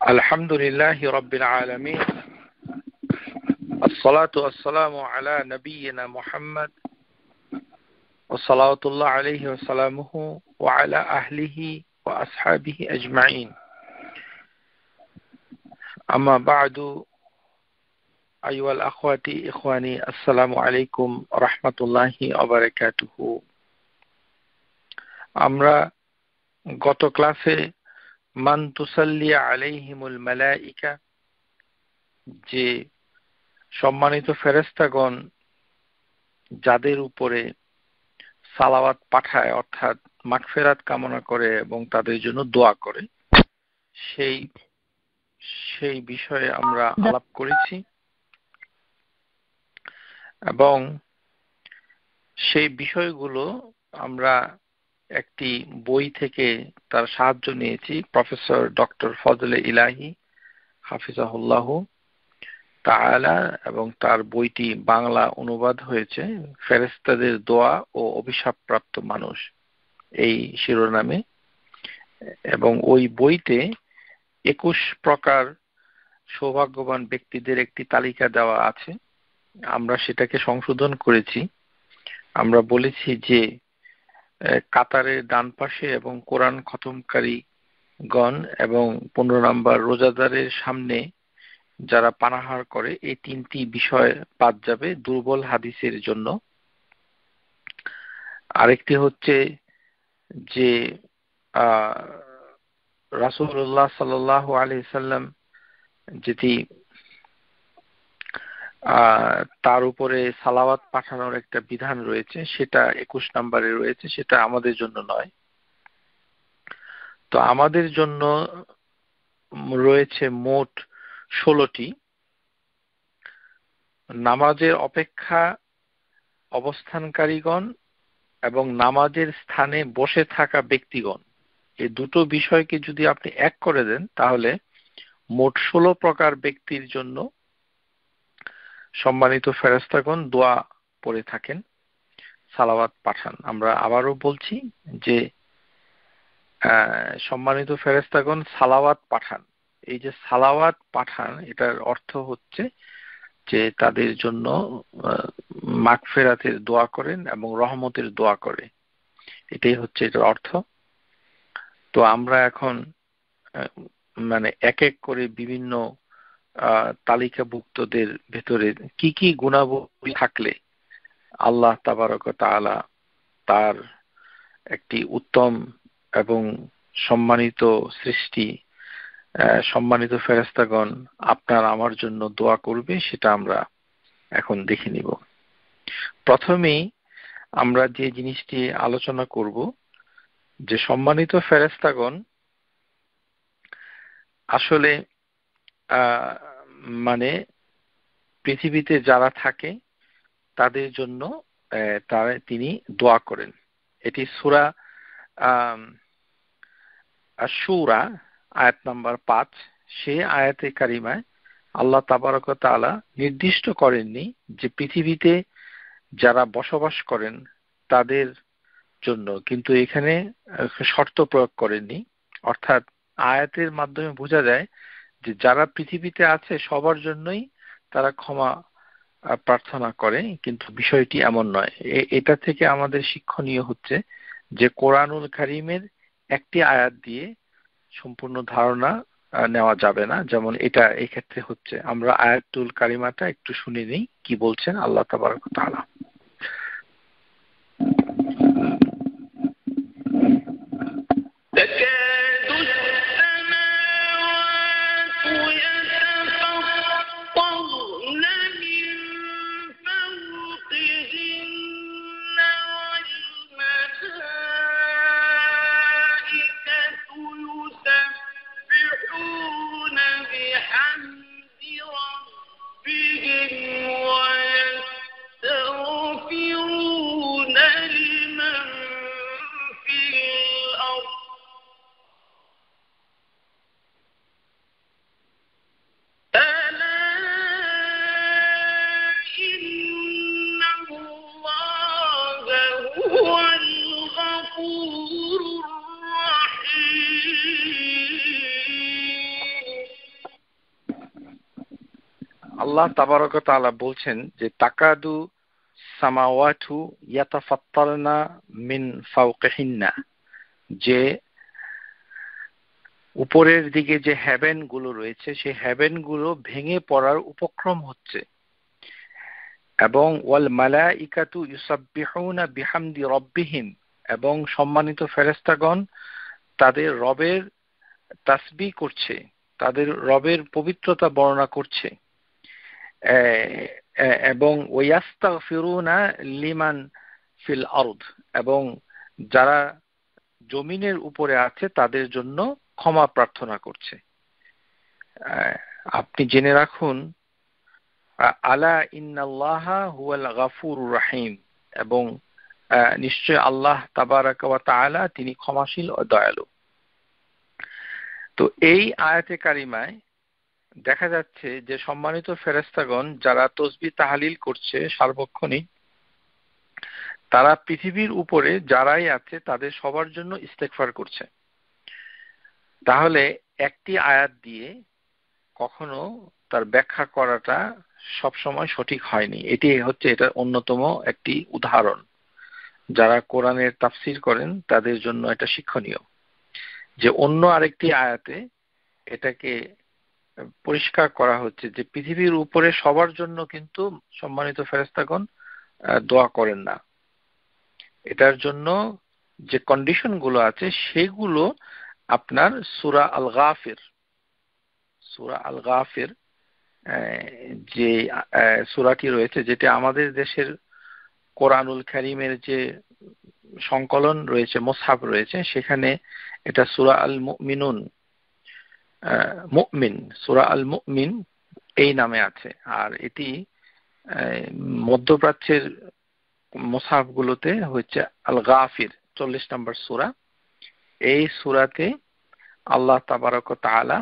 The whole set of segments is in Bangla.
الحمد لله رب العالمين الصلاة والسلام على نبينا محمد وصلاة الله عليه وسلامه وعلى أهله وأصحابه أجمعين أما بعد أيها الأخوات إخواني السلام عليكم ورحمة الله وبركاته আমরা গত ক্লাসে মান তুসাল্লি আলাইহিমুল মালাইকা যে সম্মানিত ফেরেশতাগণ যাদের উপরে সালাওয়াত পাঠায় অর্থাৎ মাগফিরাত কামনা করে এবং তাদের জন্য দোয়া করে সেই বিষয়ে আমরা আলাপ করেছি এবং সেই বিষয়গুলো আমরা একটি বই থেকে তার সাহায্য নিয়েছি প্রফেসর ডক্টর ফজলে ইলাহি হাফিজাহুল্লাহ তাআলা এবং তার বইটি বাংলা অনুবাদ হয়েছে ফেরেশতাদের দোয়া ও অভিশাপপ্রাপ্ত মানুষ এই শিরোনামে এবং ওই বইতে 21 প্রকার সৌভাগ্যবান ব্যক্তিদের একটি তালিকা দেওয়া আছে আমরা সেটাকে সংশোধন করেছি আমরা বলেছি যে কাতারের ডান পাশে এবং কোরআন খতমকারী গণ এবং 15 নম্বর রোজাদারের সামনে যারা পানাহার করে এই তিনটি বিষয় বাদ যাবে দুর্বল হাদিসের জন্য আরেকটি হচ্ছে যে রাসূলুল্লাহ সাল্লাল্লাহু আলাইহি সাল্লাম যেটি তার উপরে সালাওয়াত পাঠানোর একটা বিধান রয়েছে সেটা 21 নম্বরে রয়েছে সেটা আমাদের জন্য নয় তো আমাদের জন্য রয়েছে মোট 16টি নামাজের অপেক্ষা অবস্থানকারীগণ এবং নামাজের স্থানে বসে থাকা ব্যক্তিগণ এই দুটো বিষয়কে যদি আপনি এক করে দেন তাহলে মোট 16 প্রকার ব্যক্তির জন্য সম্মানিত ফেরেশতাগণ দোয়া পড়ে থাকেন সালাওয়াত পাঠান আমরা আবারও বলছি যে সম্মানিত ফেরেশতাগণ সালাওয়াত পাঠান এই যে সালাওয়াত পাঠান এটার অর্থ হচ্ছে যে তাদের জন্য মাগফিরাতের দোয়া করেন এবং রহমতের দোয়া করে এটাই হচ্ছে এটার অর্থ তো আমরা এখন মানে এক এক করে বিভিন্ন তালিকাভুক্তদের ভেতরে কি কি গুণাবলী থাকলে আল্লাহ তাবারক ওয়া তাআলা তার একটি উত্তম এবং সম্মানিত সৃষ্টি সম্মানিত ফেরেশতাগণ আপনার আমার জন্য দোয়া করবে সেটা আমরা এখন দেখে নিব প্রথমেই আমরা যে জিনিসটি আলোচনা করব যে সম্মানিত ফেরেশতাগণ আসলে মানে পৃথিবীতে যারা থাকে তাদের জন্য তিনি দোয়া করেন এটি সূরা আশ-শূরা আয়াত নাম্বার 5 সেই আয়াতে কারিমায় আল্লাহ তাবারক ওয়া তাআলা নির্দিষ্ট করেননি যে পৃথিবীতে যারা বসবাস করেন তাদের জন্য কিন্তু এখানে শর্ত প্রয়োগ করেননি অর্থাৎ আয়াতের মাধ্যমে বোঝা যায় যে যারা পৃথিবীতে আছে সবার জন্যই তারা ক্ষমা প্রার্থনা করে কিন্তু বিষয়টি এমন নয় এটা থেকে আমাদের শিক্ষণীয় হচ্ছে যে কোরআনুল কারীমের একটি আয়াত দিয়ে সম্পূর্ণ ধারণা নেওয়া যাবে না যেমন এটা এই ক্ষেত্রে হচ্ছে আমরা আয়াতুল কারিমাটা একটু শুনে নিই কি বলছেন আল্লাহ তাবারক ওয়া তাআলা আল্লাহ তাবারক ওয়া তাআলা বলছেন যে তাকাদু সামাওয়াতু ইয়াতাফাত্তারনা মিন ফাওকিহিন্না, যে উপরের দিকে যে হেভেন গুলো রয়েছে সেই হেভেন গুলো ভেঙে পড়ার উপক্রম হচ্ছে, এবং ওয়াল মালাইকাতু ইউসাব্বিহুনা বিহামদি রাব্বিহিম, এবং সম্মানিত ফেরেশতাগণ তাদের রবের তাসবিহ করছে, তাদের রবের পবিত্রতা বর্ণনা করছে, এবং ওয়াস্তাগফিরুনা লিমান ফিল আরদ, এবং যারা জমিনের উপরে আছে তাদের জন্য ক্ষমা প্রার্থনা করছে। আপনি জেনে রাখুন, আলা ইন্নাল্লাহা হুয়াল গাফুরুর রহিম, এবং নিশ্চয় আল্লাহ তাবারাকা ওয়া তাআলা তিনি ক্ষমাশীল ও দয়ালু। তো এই আয়াতে কারিমায় দেখা যাচ্ছে যে সম্মানিত ফেরেশতাগণ যারা তাসবিহ তাহলিল করছে সার্বক্ষণিক, তারা পৃথিবীর উপরে যারাই আছে তাদের সবার জন্য ইস্তেগফার করছে। তাহলে একটি আয়াত দিয়ে কখনো তার ব্যাখ্যা করাটা সবসময় সঠিক হয়নি। এটি হচ্ছে এটার অন্যতম একটি উদাহরণ। যারা কোরআনের তাফসীর করেন তাদের জন্য এটা শিক্ষণীয় যে অন্য আরেকটি আয়াতে এটাকে পরিষ্কার করা হচ্ছে যে পৃথিবীর উপরে সবার জন্য কিন্তু সম্মানিত ফেরেশতাগণ দোয়া করেন না। এটার জন্য যে কন্ডিশন গুলো আছে সেগুলো আপনার সূরা আল গাফির যে সূরাটি রয়েছে, যেটা আমাদের দেশের কোরআনুল কারীমের যে সংকলন রয়েছে, মুসহাফ রয়েছে, সেখানে এটা সূরা আল সূরা আল মুমিন এই নামে আছে। আর এটি মধ্যপ্রাচ্যের মুসহাফ গুলোতে হচ্ছে আল গাফির 40 নম্বর সূরা। এই সূরাতে আল্লাহ তাবারক ওয়া তাআলা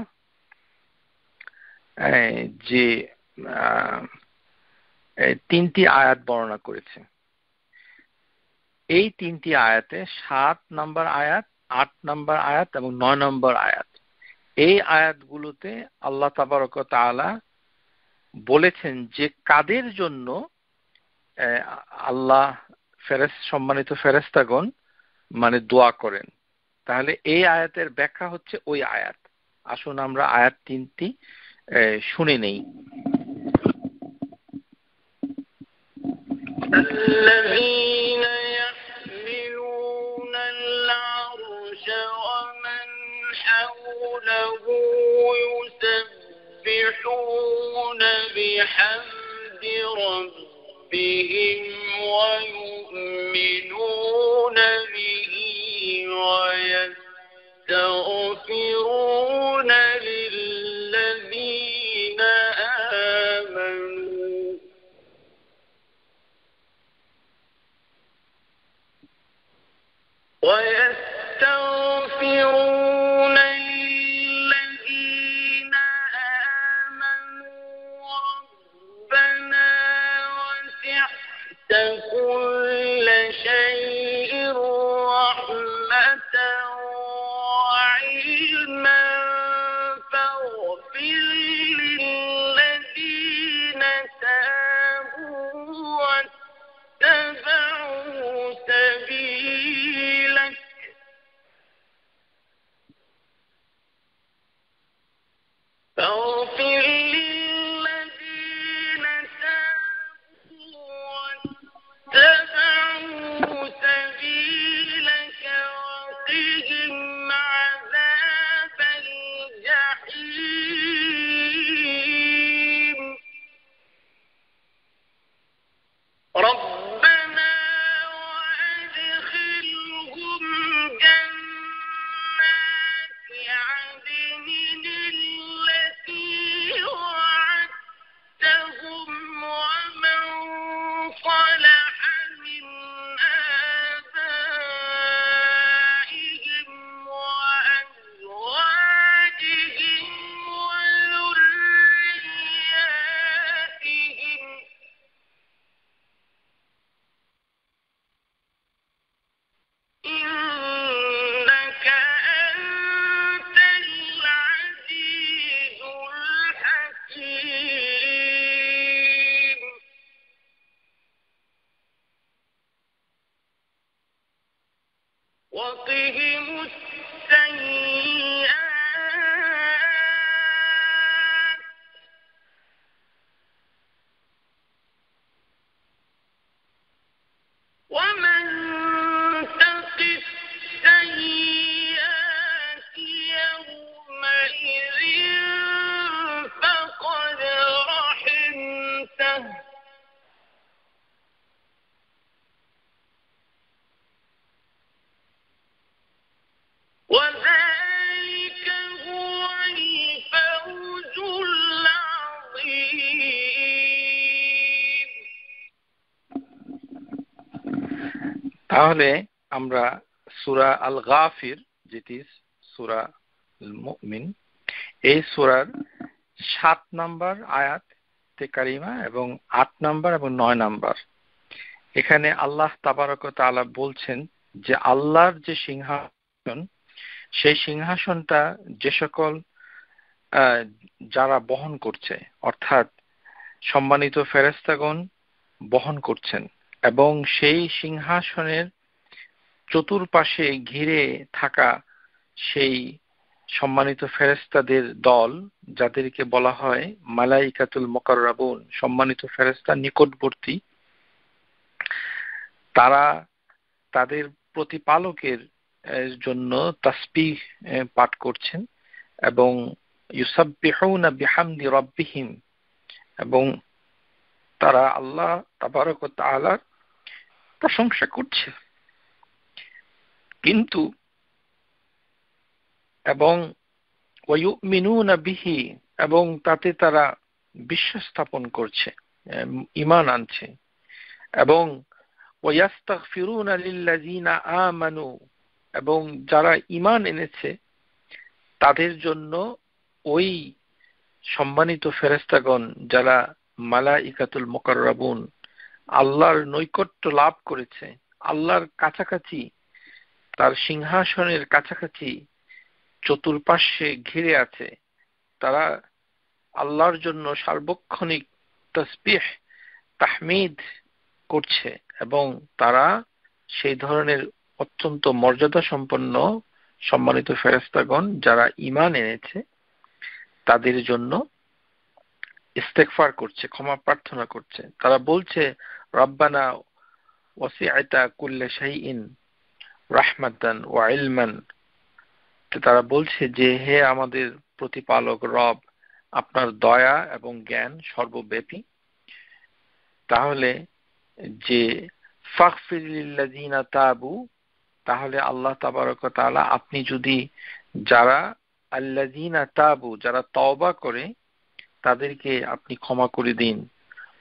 যে তিনটি আয়াত বর্ণনা করেছে, এই তিনটি আয়াতে 7 নম্বর আয়াত, 8 নম্বর আয়াত এবং 9 নম্বর আয়াত, এই আয়াতগুলোতে আল্লাহ তাবারক ওয়া তাআলা বলেছেন যে কাদের জন্য আল্লাহ সম্মানিত ফেরেশতাগণ মানে দোয়া করেন। তাহলে এই আয়াতের ব্যাখ্যা হচ্ছে ওই আয়াত। আসুন আমরা আয়াত তিনটি শুনে নেই। الذين يحملون العرش ومن حوله يسبحون بحمد ربهم ويؤمنون به ويستغفرون للذين آمنوا ربنا وسعت كل شيء رحمة وعلما فاغفر للذين تابوا واتبعوا سبيلك فاغفر للذين تابوا واتبعوا سبيلك وقهم عذاب الجحيم بهم السيئات ومن تق السيئات يومئذ فقد رحمته وذلك هو الفوز العظيم তাহলে আমরা সূরা আল গাফির, যেটি সূরা আল মুমিন, এই সূরার 7 নম্বর আয়াত তে কারিমা এবং 8 নম্বর এবং 9 নম্বর, এখানে আল্লাহ তাবারক ওয়া তাআলা বলছেন যে আল্লাহর যে সিংহাসন, সেই সিংহাসনটা যে সকল যারা বহন করছে, অর্থাৎ সম্মানিত ফেরেশতাগণ বহন করছেন, এবং সেই সিংহাসনের চতুর্পাশে ঘিরে থাকা সেই সম্মানিত ফেরেশতাদের দল, যাদেরকে বলা হয় মালাইকাতুল মুকাররাবুন, সম্মানিত ফেরেশতা নিকটবর্তী, তারা তাদের প্রতিপালকের জন্য তাসবিহ পাঠ করছেন এবং ইউসাব্বিহুনা বিহামদি রাব্বিহিম, এবং তারা আল্লাহ তাবারক ওয়া তাআলার প্রশংসা করছে। কিন্তু এবং ওয়ায়ুমিনুনা বিহি, এবং তাতে তারা বিশ্বাস স্থাপন করছে, ঈমান আনছে, এবং ওয়াস্তাগফিরুনা লিল্লাযিনা আমানু, এবং যারা ঈমান এনেছে তাদের জন্য ওই সম্মানিত ফেরেশতাগণ যারা মালাইকাতুল মুকাররাবুন, আল্লাহর নৈকট্য লাভ করেছে, আল্লাহর কাছাকাছি, তার সিংহাসনের কাছাকাছি চতুর্পাশে ঘিরে আছে, তারা আল্লাহর জন্য সার্বক্ষণিক তাসবিহ তাহমিদ করছে, এবং তারা সেই ধরনের অত্যন্ত মর্যাদা সম্পন্ন সম্মানিত ফেরেশতাগণ যারা ঈমান এনেছে তাদের জন্য ইস্তেগফার করছে, ক্ষমা প্রার্থনা করছে। তারা বলছে রব্বানা ওয়াসি'তা কুল্লা শাইইন রাহমাতান ওয়া ইলমান, তারা বলছে যে হে আমাদের প্রতিপালক রব, আপনার দয়া এবং জ্ঞান সর্বব্যাপী। তাহলে যে ফাগফির লিল্লাযিনা তাবু, তাহলে আল্লাহ তাবারক ওয়া তাআলা আপনি যদি যারা আল্লাযিনা তাবু, যারা তওবা করে, তাদেরকে আপনি ক্ষমা করে দিন,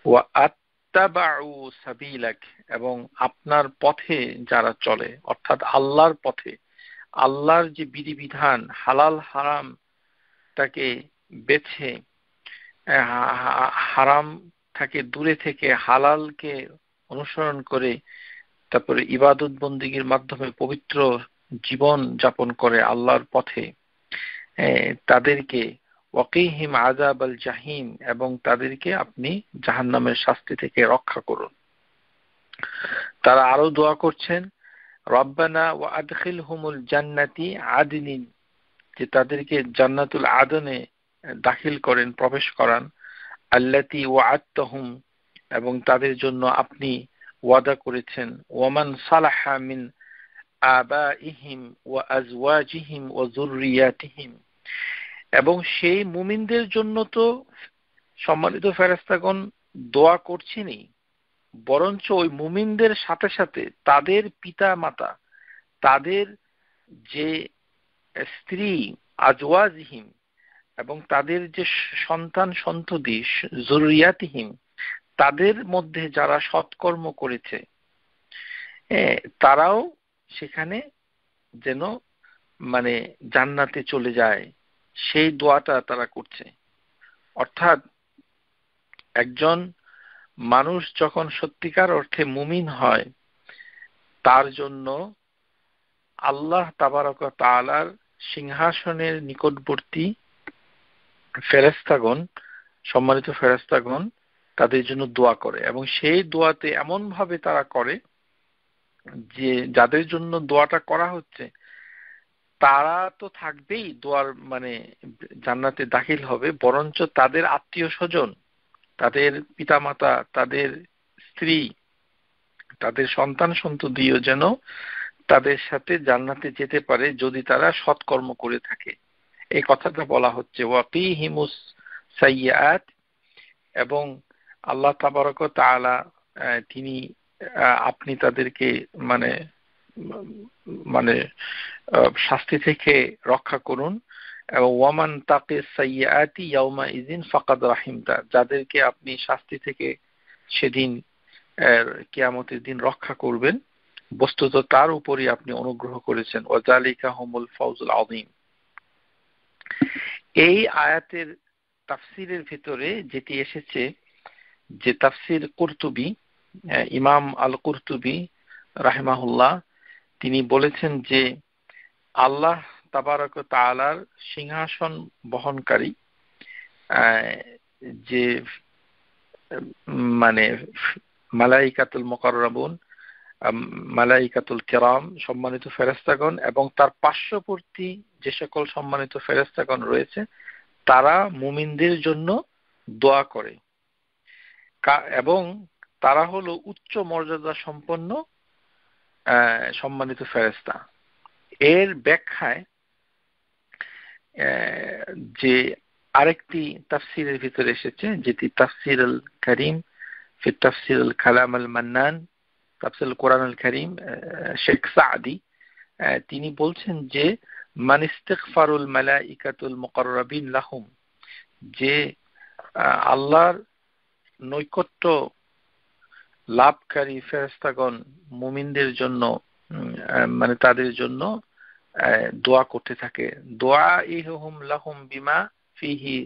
ওয়া আত্তাবাউ সাবিলাক, এবং আপনার পথে যারা চলে, অর্থাৎ আল্লাহর পথে, আল্লাহর যে বিধিবিধান, হালাল হারাম তাকে বেছে হারাম থেকে দূরে থেকে হালালকে অনুসরণ করে তারপরে ইবাদত বন্দিগির মাধ্যমে পবিত্র জীবন যাপন করে আল্লাহর পথে, তাদেরকে ওয়াকিহিম আযাবাল জাহিম, এবং তাদেরকে আপনি জাহান্নামের শাস্তি থেকে রক্ষা করুন। তারা আরো দোয়া করছেন রব্বানা ওয়া আদখিলহুমুল জান্নাতি আদনিন, যে তাদেরকে জান্নাতুল আদনে দাখিল করেন, প্রবেশ করান, আল্লাতী ওয়া'আদতাহুম, এবং তাদের জন্য আপনি ওয়াদা করেছেন, ওয়ামান সালাহা মিন আবাইহিম ওয়া আজওয়াজিহিম ওয়া যুররিয়াতিহিম, এবং সেই মুমিনদের জন্য তো সম্মানিত ফেরেশতাগণ দোয়া করছেনই, বরঞ্চ ওই মুমিনদের সাথে সাথে তাদের পিতা মাতা, তাদের যে স্ত্রী আজওয়াজিহিম, এবং তাদের যে সন্তান সন্ততি যুররিয়াতিহিম, তাদের মধ্যে যারা সৎকর্ম করেছে তারাও সেখানে যেন মানে জান্নাতে চলে যায়, সেই দোয়াটা তারা করছে। অর্থাৎ একজন মানুষ যখন সত্যিকার অর্থে মুমিন হয়, তার জন্য আল্লাহ তাবারক ওয়া তাআলার সিংহাসনের নিকটবর্তী ফেরেশতাগণ, সম্মানিত ফেরেশতাগণ তাদের জন্য দোয়া করে, এবং সেই দোয়াতে এমন ভাবে তারা করে যে যাদের জন্য দোয়াটা করা হচ্ছে তারা তো থাকবেই, দোয়ার মানে জান্নাতে দাখিল হবে, বরঞ্চ তাদের আত্মীয় স্বজন, তাদের পিতামাতা, তাদের স্ত্রী, তাদের সন্তান সন্ততিও যেন তাদের সাথে জান্নাতে যেতে পারে যদি তারা সৎকর্ম করে থাকে। এই কথাটা বলা হচ্ছে ওয়াকিহিমুস সাইয়্যাত, এবং আল্লাহ তাবারক ওয়া তাআলা তিনি আপনি তাদেরকে মানে মানে শাস্তি থেকে রক্ষা করুন। এবং ওয়ামান তাকিস সাইয়্যাতি ইয়াউমা ইযিন ফাকাদ রাহিমতা, যাদেরকে আপনি শাস্তি থেকে সেদিন কিয়ামতের দিন রক্ষা করবেন, বস্তুত তার উপরই আপনি অনুগ্রহ করেছেন। ওয়াযালিকা হুমুল ফাউজুল আযীম। এই আয়াতের তাফসিরের ভিতরে যেটি এসেছে, যে তাফসির কুরতুবী, ইমাম আল কুরতুবী রাহিমাহুল্লাহ, তিনি বলেছেন যে আল্লাহ তাবারক ওয়া তাআলার সিংহাসন বহনকারী যে মানে মালাইকাতুল মুকাররাবুন, মালাইকাতুল কিরাম, সম্মানিত ফেরেশতাগণ, এবং তার পার্শ্ববর্তী যে সকল সম্মানিত ফেরেশতাগণ রয়েছে, তারা মুমিনদের জন্য দোয়া করে, এবং তারা হলো উচ্চ মর্যাদা সম্পন্ন সম্মানিত ফেরেশতা। এর ব্যাখ্যায় যে আরেকটি তাফসিরের ভিতরে এসেছে, যেটি তাফসির আল কারীম ফি তাফসির আল কালাম আল মান্নান, তাফসির কোরআন আল কারীম, শেখ সাদি, তিনি বলছেন যে মান ইস্তিগফারুল মালাইকাতুল মুকাররাবিন লাহুম, যে আল্লাহর নৈকট্য লাভকারী ফেরেশতাগণ মুমিনদের জন্য মানে তাদের জন্য দোয়া করতে থাকে। দোয়া ইহুম লাহুম বিমা ফিহি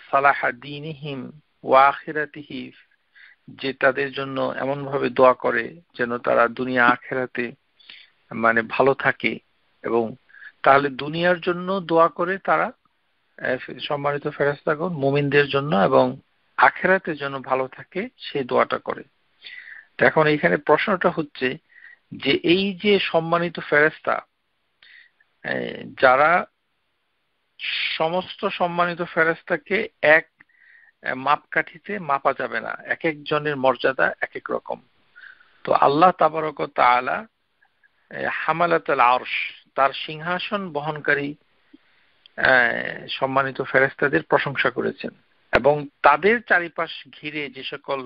সালাহা দীনিহিম ওয়া আখিরাতিহি, যে তাদের জন্য এমন ভাবে দোয়া করে যেন তারা দুনিয়া আখিরাতে মানে ভালো থাকে, এবং তাহলে দুনিয়ার জন্য দোয়া করে তারা সম্মানিত ফেরেশতাগণ মুমিনদের জন্য, এবং আখিরাতের জন্য ভালো থাকে সেই দোয়াটা করে। এখন এইখানে প্রশ্নটা হচ্ছে যে এই যে সম্মানিত ফেরেশতা, যারা সমস্ত সম্মানিত ফেরেশতাকে এক মাপকাঠিতে মাপা যাবে না, এক একজনের মর্যাদা এক এক রকম। তো আল্লাহ তাবারক ওয়া তাআলা হামালাতুল আরশ, তার সিংহাসন বহনকারী সম্মানিত ফেরেশতাদের প্রশংসা করেছেন, এবং তাদের চারিপাশ ঘিরে যে সকল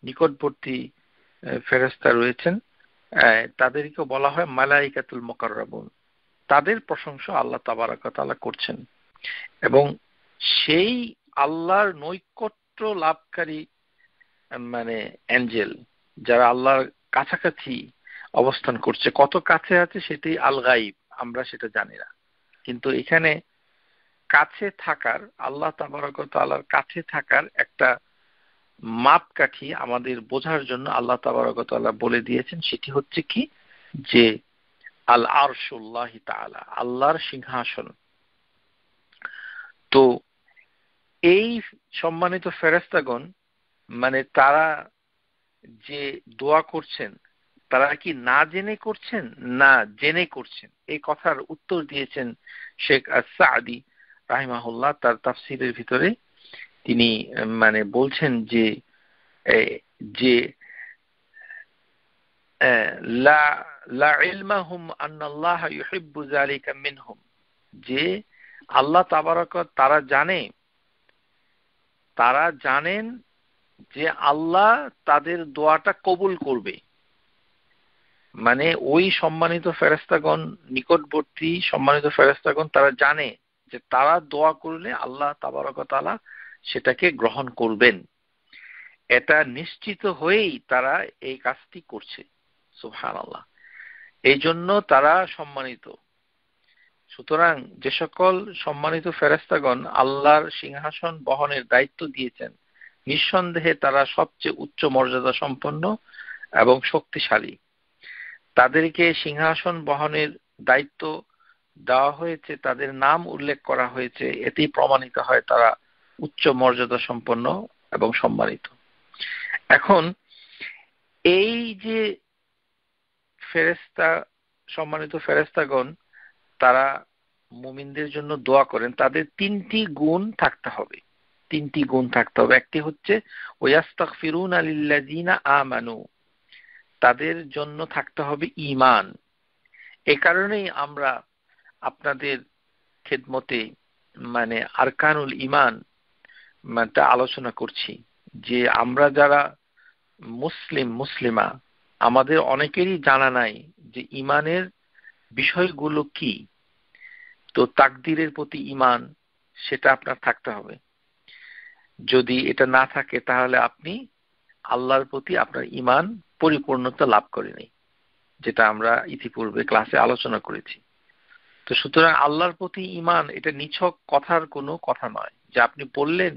নিকটবর্তী ফেরেশতা রয়েছেন তাদেরকে বলা হয় মালাইকাতুল মুকাররাবুন। তাদের প্রশংসা আল্লাহ তাবারক ওয়া তাআলা করছেন, এবং সেই আল্লাহর নৈকট্য লাভকারী মানে অ্যাঞ্জেল, যারা আল্লাহর কাছাকাছি অবস্থান করছে, কত কাছে আছে সেটি আল গাইব, আমরা সেটা জানি না। কিন্তু এখানে কাছে থাকার, আল্লাহ তাবারক ওয়া তাআলার কাছে থাকার একটা মাপকাঠি আমাদের বোঝার জন্য আল্লাহ তাবারক ওয়া তাআলা বলে দিয়েছেন, সেটি হচ্ছে কি, যে আল আরশুল্লাহি তাআলা, আল্লাহর সিংহাসন। তো এই সম্মানিত ফেরেশতাগণ মানে তারা যে দোয়া করছেন, তারা কি না জেনে করছেন না জেনে করছেন? এই কথার উত্তর দিয়েছেন শেখ আস-সাদি রাহিমাহুল্লাহ তার তাফসিরের ভিতরে। তিনি মানে বলছেন যে যে লা লা ইলমাহুম আন্নাল্লাহ ইউহিব্বু যালিকা মিনহুম, যে আল্লাহ তাবারক তারা জানেন যে আল্লাহ তাদের দোয়াটা কবুল করবে। মানে ওই সম্মানিত ফেরেশতাগণ, নিকটবর্তী সম্মানিত ফেরেশতাগণ, তারা জানে যে তারা দোয়া করলে আল্লাহ তাবারক ওয়া তাআলা সেটাকে গ্রহণ করবেন। এটা নিশ্চিত হয়েই তারা এই কাজটি করছে। সুবহানাল্লাহ। এই জন্য তারা সম্মানিত। সুতরাং যে সকল সম্মানিত ফেরেশতাগণ আল্লাহর সিংহাসন বহনের দায়িত্ব দিয়েছেন, নিঃসন্দেহে তারা সবচেয়ে উচ্চ মর্যাদা সম্পন্ন এবং শক্তিশালী। তাদেরকে সিংহাসন বহনের দায়িত্ব দেওয়া হয়েছে, তাদের নাম উল্লেখ করা হয়েছে, এতেই প্রমাণিত হয় তারা উচ্চ মর্যাদা সম্পন্ন এবং সম্মানিত। এখন এই যে ফেরেশতা, সম্মানিত ফেরেশতাগণ তারা মুমিনদের জন্য দোয়া করেন, তাদের তিনটি গুণ থাকতে হবে। তিনটি গুণ থাকতে হবে। একটি হচ্ছে ওয়াস্তাগফিরুনা লিল্লাযিনা আমানু, তাদের জন্য থাকতে হবে ঈমান। এই কারণেই আমরা আপনাদের খেদমতে মানে আরকানুল ঈমান টা আলোচনা করছি, যে আমরা যারা মুসলিমা, আমাদের অনেকেরই জানা নাই যে ঈমানের বিষয়গুলো কি। তো তাকদীরের প্রতি ঈমান, সেটা আপনার থাকতে হবে। যদি এটা না থাকে তাহলে আপনি আল্লাহর প্রতি আপনার ঈমান পরিপূর্ণতা লাভ করেনি, যেটা আমরা ইতিপূর্বে ক্লাসে আলোচনা করেছি। তো সুতরাং আল্লাহর প্রতি ঈমান এটা নিছক কথার কোনো কথা নয়, যে আপনি বললেন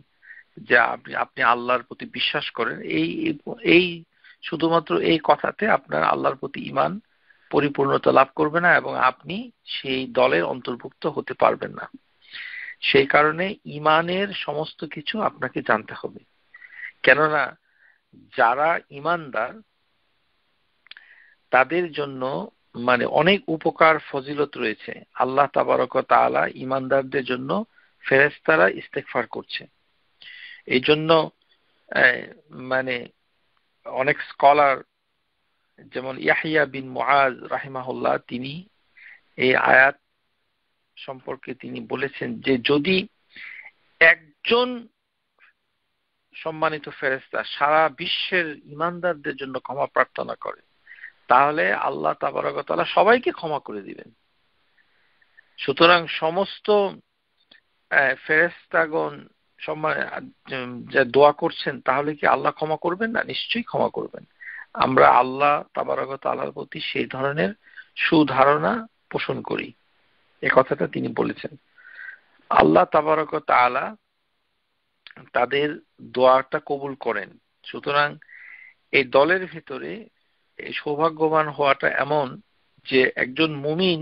যে আপনি আল্লাহর প্রতি বিশ্বাস করেন, এই শুধুমাত্র এই কথাতে আপনার আল্লাহর প্রতি ঈমান পরিপূর্ণতা লাভ করবে না এবং আপনি সেই দলের অন্তর্ভুক্ত হতে পারবেন না। সেই কারণে ঈমানের সমস্ত কিছু আপনাকে জানতে হবে। কেননা যারা ঈমানদার তাদের জন্য মানে অনেক উপকার ফজিলত রয়েছে। আল্লাহ তাবারক ওয়া তাআলা ঈমানদারদের জন্য ফেরেশতারা ইস্তেগফার করছে। এই জন্য মানে অনেক স্কলার যেমন ইয়াহইয়া বিন মুআজ রাহিমাহুল্লাহ, তিনি এই আয়াত সম্পর্কে তিনি বলেছেন যে যদি একজন সম্মানিত ফেরেশতা সারা বিশ্বের ঈমানদারদের জন্য ক্ষমা প্রার্থনা করে, তাহলে আল্লাহ তাবারক ওয়া তাআলা সবাইকে ক্ষমা করে দিবেন। সুতরাং সমস্ত ফেরেশতাগণ যে দোয়া করছেন, তাহলে কি আল্লাহ ক্ষমা করবেন না? নিশ্চয়ই ক্ষমা করবেন। আমরা আল্লাহ তাবারক ওয়া তাআলার প্রতি সেই ধরনের সুধারণা পোষণ করি, এ কথাটা তিনি বলেছেন। আল্লাহ তাবারক ওয়া তাআলা তাদের দোয়াটা কবুল করেন। সুতরাং এই দলের ভিতরে এই সৌভাগ্যবান হওয়াটা এমন যে একজন মুমিন,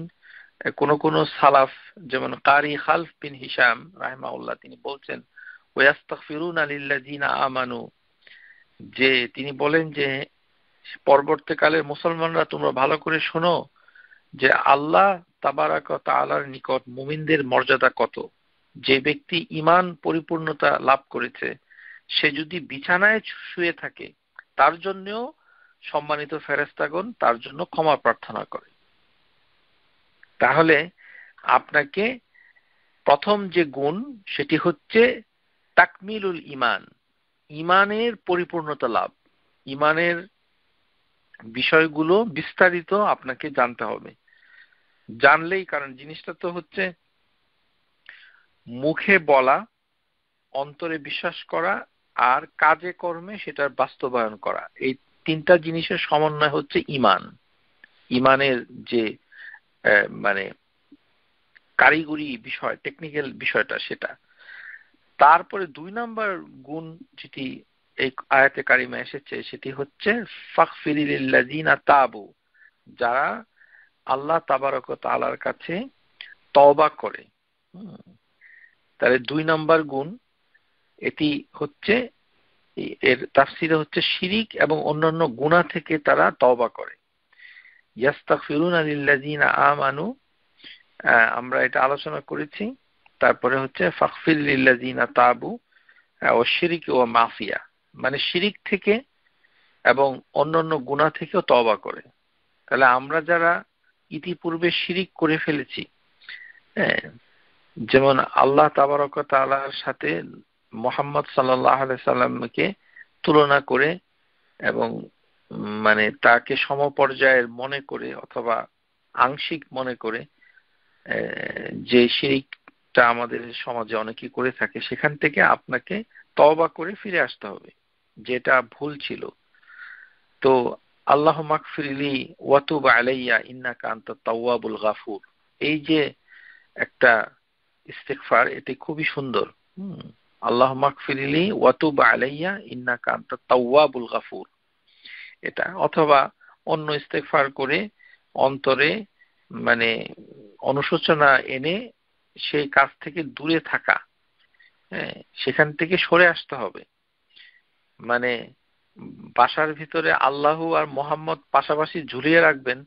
কোন সালাফ যেমন কারি খালফ বিন হিশাম রাহিমাহুল্লাহ, তিনি বলছেন ওয়াস্তাগফিরুনা লিল্লাযিনা আমানু, যে তিনি বলেন যে পরবর্তীকালের মুসলমানরা তোমরা ভালো করে শোনো যে আল্লাহ তাবারাক ওয়া তাআলার নিকট মুমিনদের মর্যাদা কত। যে ব্যক্তি ঈমান পরিপূর্ণতা লাভ করেছে, সে যদি বিছানায় শুয়ে থাকে, তার জন্যও সম্মানিত ফেরেশতাগণ তার জন্য ক্ষমা প্রার্থনা করে। তাহলে আপনাকে প্রথম যে গুণ, সেটি হচ্ছে তাকমিলুল ঈমান, ঈমানের পরিপূর্ণতা লাভ। ঈমানের বিষয়গুলো বিস্তারিত আপনাকে জানতে হবে। জানলেই, কারণ জিনিসটা তো হচ্ছে মুখে বলা, অন্তরে বিশ্বাস করা আর কাজে কর্মে সেটার বাস্তবায়ন করা, এই তিনটা জিনিসের সমন্বয় হচ্ছে ঈমান। ঈমানের যে মানে কারিগরি বিষয়, টেকনিক্যাল বিষয়টা, সেটা। তারপরে 2 নাম্বার গুণ যেটি এই আয়াতে কারিমা এসেছে, সেটি হচ্ছে ফাগফিরি লিল্লাযিনা তাবু, যারা আল্লাহ তাবারক ওয়া তাআলার কাছে তওবা করে। তাহলে 2 নাম্বার গুণ, এটি হচ্ছে এর তাফসীরে হচ্ছে শিরিক এবং অন্যান্য গুনাহ থেকে তারা তওবা করে। ইয়াস্তাগফিরুনা লিল্লাযিনা আমানু, আমরা এটা আলোচনা করেছি। তারপরে হচ্ছে ফাগফির লিল্লাযিনা তাবু ওয়া শিরক ওয়া মাফিয়া, মানে শিরিক থেকে এবং অন্যান্য গুনাহ থেকেও তওবা করে। তাহলে আমরা যারা ইতিপূর্বে শিরিক করে ফেলেছি, যেমন আল্লাহ তাবারক ওয়া তাআলার সাথে মুহাম্মদ সাল্লাল্লাহু আলাইহি সাল্লামকে তুলনা করে এবং মানে তাকে সমপর্যায়ের মনে করে অথবা আংশিক মনে করে যে শিরকটা আমাদের সমাজে অনেকেই করে থাকে, সেখান থেকে আপনাকে তওবা করে ফিরে আসতে হবে, যেটা ভুল ছিল। তো আল্লাহুম্মা গফিরলি ওয়া তুব আলাইয়া ইন্নাকা আনতাত তাওয়াবুল গাফুর, এই যে একটা ইস্তিগফার, এটি খুবই সুন্দর। আল্লাহুম্মা গফিরলি ওয়া তুব আলাইয়া ইন্নাকা আনতাত তাওয়াবুল গাফুর, এটা। অথবা অন্য ইস্তিগফার করে অন্তরে মানে অনুশোচনা এনে সেই কাজ থেকে দূরে থাকা, সেখান থেকে সরে আসতে হবে। মানে বাসার ভিতরে আল্লাহ আর মোহাম্মদ পাশাপাশি ঝুলিয়ে রাখবেন,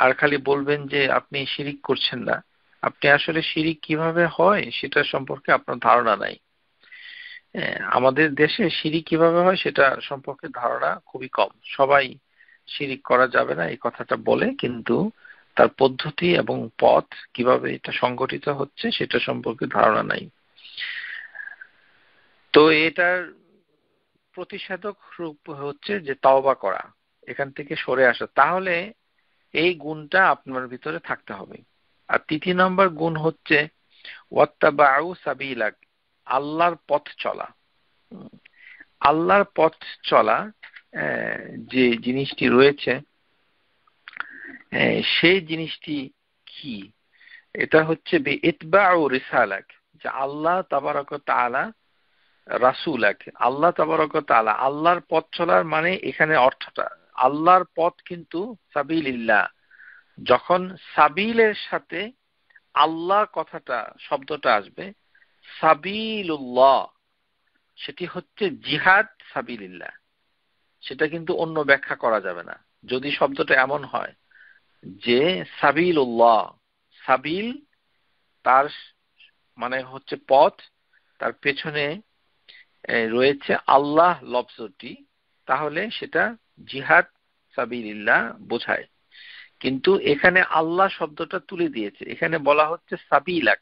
আর খালি বলবেন যে আপনি শিরিক করছেন না, আপনি আসলে শিরিক কিভাবে হয় সেটা সম্পর্কে আপনার ধারণা নাই। আমাদের দেশে শিরিক কিভাবে হয় সেটা সম্পর্কে ধারণা খুবই কম। সবাই শিরিক করা যাবে না এই কথাটা বলে, কিন্তু তার পদ্ধতি এবং পথ কিভাবে এটা সংগঠিত হচ্ছে সেটা সম্পর্কে ধারণা নাই। তো এটার প্রতিষেধক রূপ হচ্ছে যে তওবা করা, এখান থেকে সরে আসা। তাহলে এই গুণটা আপনার ভিতরে থাকতে হবে। আর তৃতীয় নম্বর গুণ হচ্ছে ওয়াত্তাবাউ সাবিলাক, আল্লাহর পথ চলা। আল্লাহর পথ চলা যে জিনিসটি রয়েছে সেই জিনিসটি কি? এটা হচ্ছে ইতবাউ রিসালাক, যে আল্লাহ তাবারক ওয়া তাআলা রাসূলাক, আল্লাহ তাবারক ওয়া তাআলা আল্লাহর পথ চলার মানে এখানে অর্থটা আল্লাহর পথ কিন্তু সাবিলিল্লাহ। যখন সাবিলের সাথে আল্লাহ কথাটা শব্দটা আসবে, সাবিলুল্লাহ সেটি হচ্ছে জিহাদ সাবিলিল্লাহ, সেটা কিন্তু অন্য ব্যাখ্যা করা যাবে না। যদি শব্দটা এমন হয় যে সাবিলুল্লাহ, সাবিল তার মানে হচ্ছে পথ, তার পেছনে রয়েছে আল্লাহ লফজটি, তাহলে সেটা জিহাদ সাবিলিল্লাহ বোঝায়। কিন্তু এখানে আল্লাহ শব্দটা তুলে দিয়েছে, এখানে বলা হচ্ছে সাবিলাক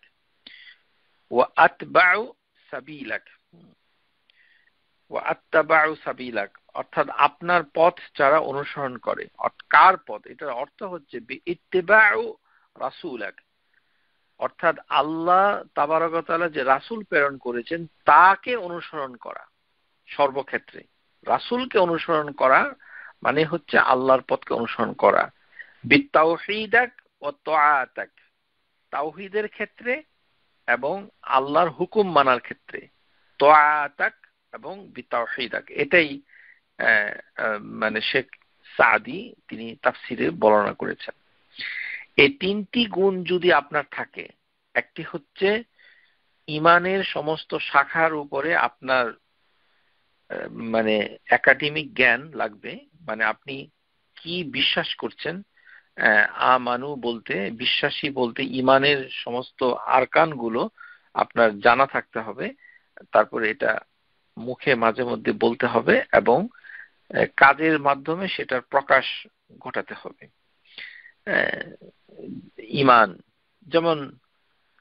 ওয়া আতবাউ সাবিলাক, ওয়া আত্তাবাউ সাবিলাক, অর্থাৎ আপনার পথ যারা অনুসরণ করে। কার পথ? এটার অর্থ হচ্ছে ইত্তিবাউ রাসূলাক, অর্থাৎ আল্লাহ তাবারক ওয়া তাআলা যে রাসূল প্রেরণ করেছেন তাকে অনুসরণ করা। সর্বক্ষেত্রে রাসূলকে অনুসরণ করা মানে হচ্ছে আল্লাহর পথকে অনুসরণ করা। বিতাওহীদাক ওয়া তাআতাক, তাওহীদের ক্ষেত্রে এবং আল্লাহর হুকুম মানার ক্ষেত্রে, তাআতাক এবং বিতাওহীদাক, এটাই মানে শেখ সাদি তিনি তাফসিরে বর্ণনা করেছেন। এই তিনটি গুণ যদি আপনার থাকে, একটি হচ্ছে ইমানের সমস্ত শাখার উপরে আপনার মানে একাডেমিক জ্ঞান লাগবে, মানে আপনি কি বিশ্বাস করছেন, আমানু বলতে বিশ্বাসী বলতে ইমানের সমস্ত আরকানগুলো আপনার জানা থাকতে হবে। তারপরে এটা মুখে মাঝে মধ্যে বলতে হবে এবং কাজের মাধ্যমে সেটার প্রকাশ ঘটাতে হবে। ইমান যেমন